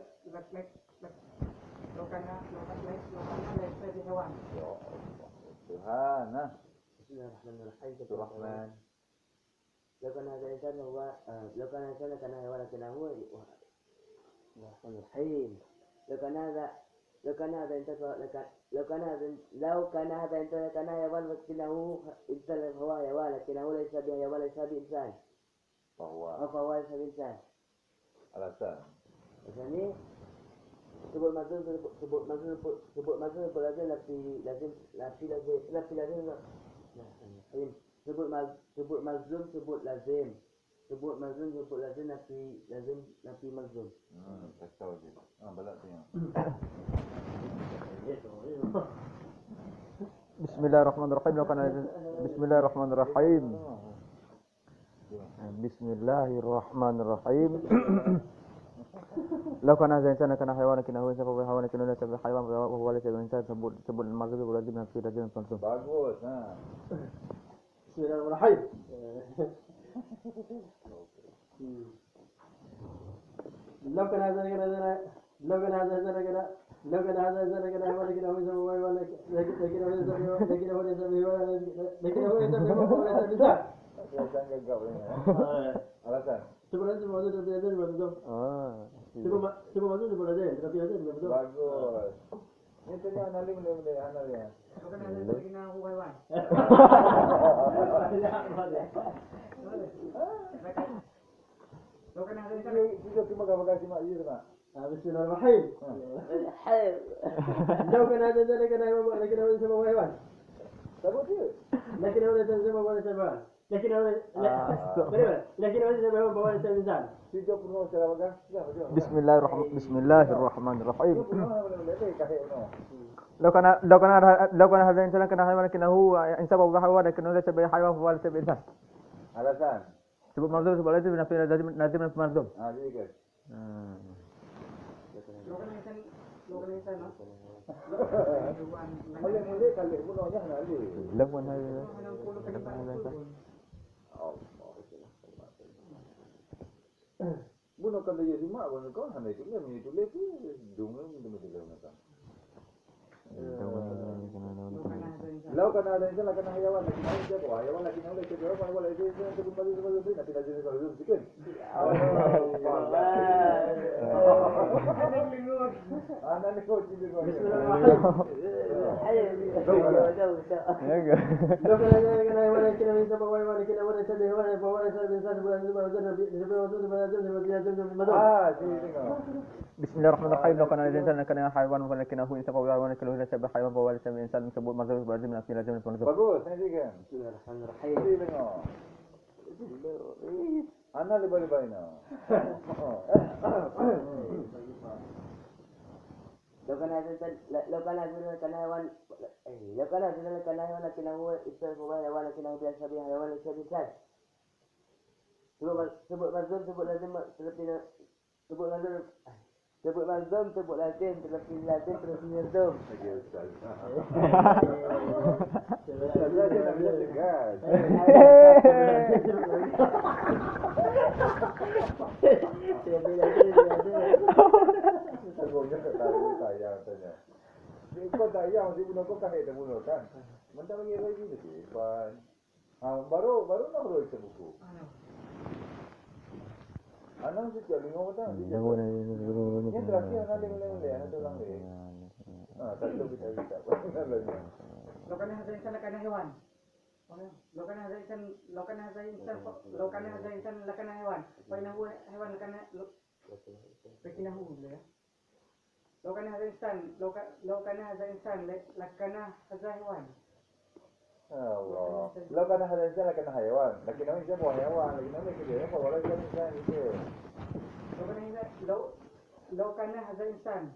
kena laysa di hewan. Ya Allah. Subhanah. Bismillahirrahmanirrahim. Rahman. لو كان هذا الإنسان هو لو كان إنسان كان حيوان لكن هو الرحمن الرحيم. لو كان هذا إنسان لو كان هذا إنسان كان حيوان لكنه إنسان هو حيوان لكنه ليس بحيوان ليس بإنسان. فهو ليس بإنسان. Alasan. Maksudnya sebut mazhum lazim sebut mazhum sebut lazim nafi mazhum. Tak tahu je. Balak tengok. Bismillahirrahmanirrahim. Bismillahirrahmanirrahim. Bismillahirrahmanirrahim. Lau kana insan kana hayawan kana huwa sabab hayawan kana la sabab hayawan wa huwa laysa insan sebut mazhum lazim nafi lazim contoh. Bagus. Bismillahirrahmanirrahim. لو كان هذا Alasan gagal ni. Alasan. Sebenarnya semua itu tapi ada betul. Semua masuk sebenarnya tapi ada betul. Bagus. Ini tanya anali boleh anali ya. Lo kan ada lagi na aku hewan. Lo kan ada insan. Juga cuma gak simak je tak. Bismillahirrahmanirrahim. Jauh kan ada jadi kan ada sama hewan. Sabut dia. Lakin ada sama bawa sama. Lakin ada lakin ada sama bawa sama insan. 30 secara bagas. Bismillahirrahmanirrahim. Boleh kahit no. لو كان هذا الإنسان كان حيوان لكنه هو إنسان وهو حيوان لكنه ليس بحيوان فهو ليس بإنسان. Alasan. Sebut marzum sebut lazim lazim dan marzum. Jadi ke. Lo kan insan. Boleh kali punanya nali. Lawan hai. Buno kalau jadi mak buno kau hanya itu tu dungu nak. Lau kana ada insan kana hayawan lagi mau dia kau hayawan lagi mau dia kau kalau boleh dia sebelum balik nanti dah jadi kalau sikit. Ana ni kau jadi kau. Bismillahirrahmanirrahim. Law kana al-insan kana hayawan walakinahu insan wa walakinahu laysa bihayawan wa laysa bi-insan sebut marzum lazim lazim dan marzum. Bagus, saya kan. Bismillahirrahmanirrahim. Ini tengok. Ana lebih-lebih na. لو كان هذا هيوان لكنه هو يستلف حيوان لكنه بيشبه حيوان ليس بإنسان. sebut mazlum sebut lazim tetapi lazim terus mazlum. Saya nak bila tegas. Sebabnya ketahui saya tanya. Kau tak yang si bunuh kau kan ada bunuh kan? Mentang bagi lagi ni sih, pan. Baru nak baru itu buku. Anang sih jadi ngomong tak? Yang terakhir anak lele, anak orang lele. Tak tahu kita. Lo kan ada insan lakana hewan. Lo kan ada insan lakana hewan. Painahu hewan lakana lakinahu boleh ya. Lo kan ada insan lakana hewan. Allah. Lo kan ada insan lakana hewan. Laki nama insan buah hewan. Laki nama kerja. Apa orang insan itu? Lo kan ada insan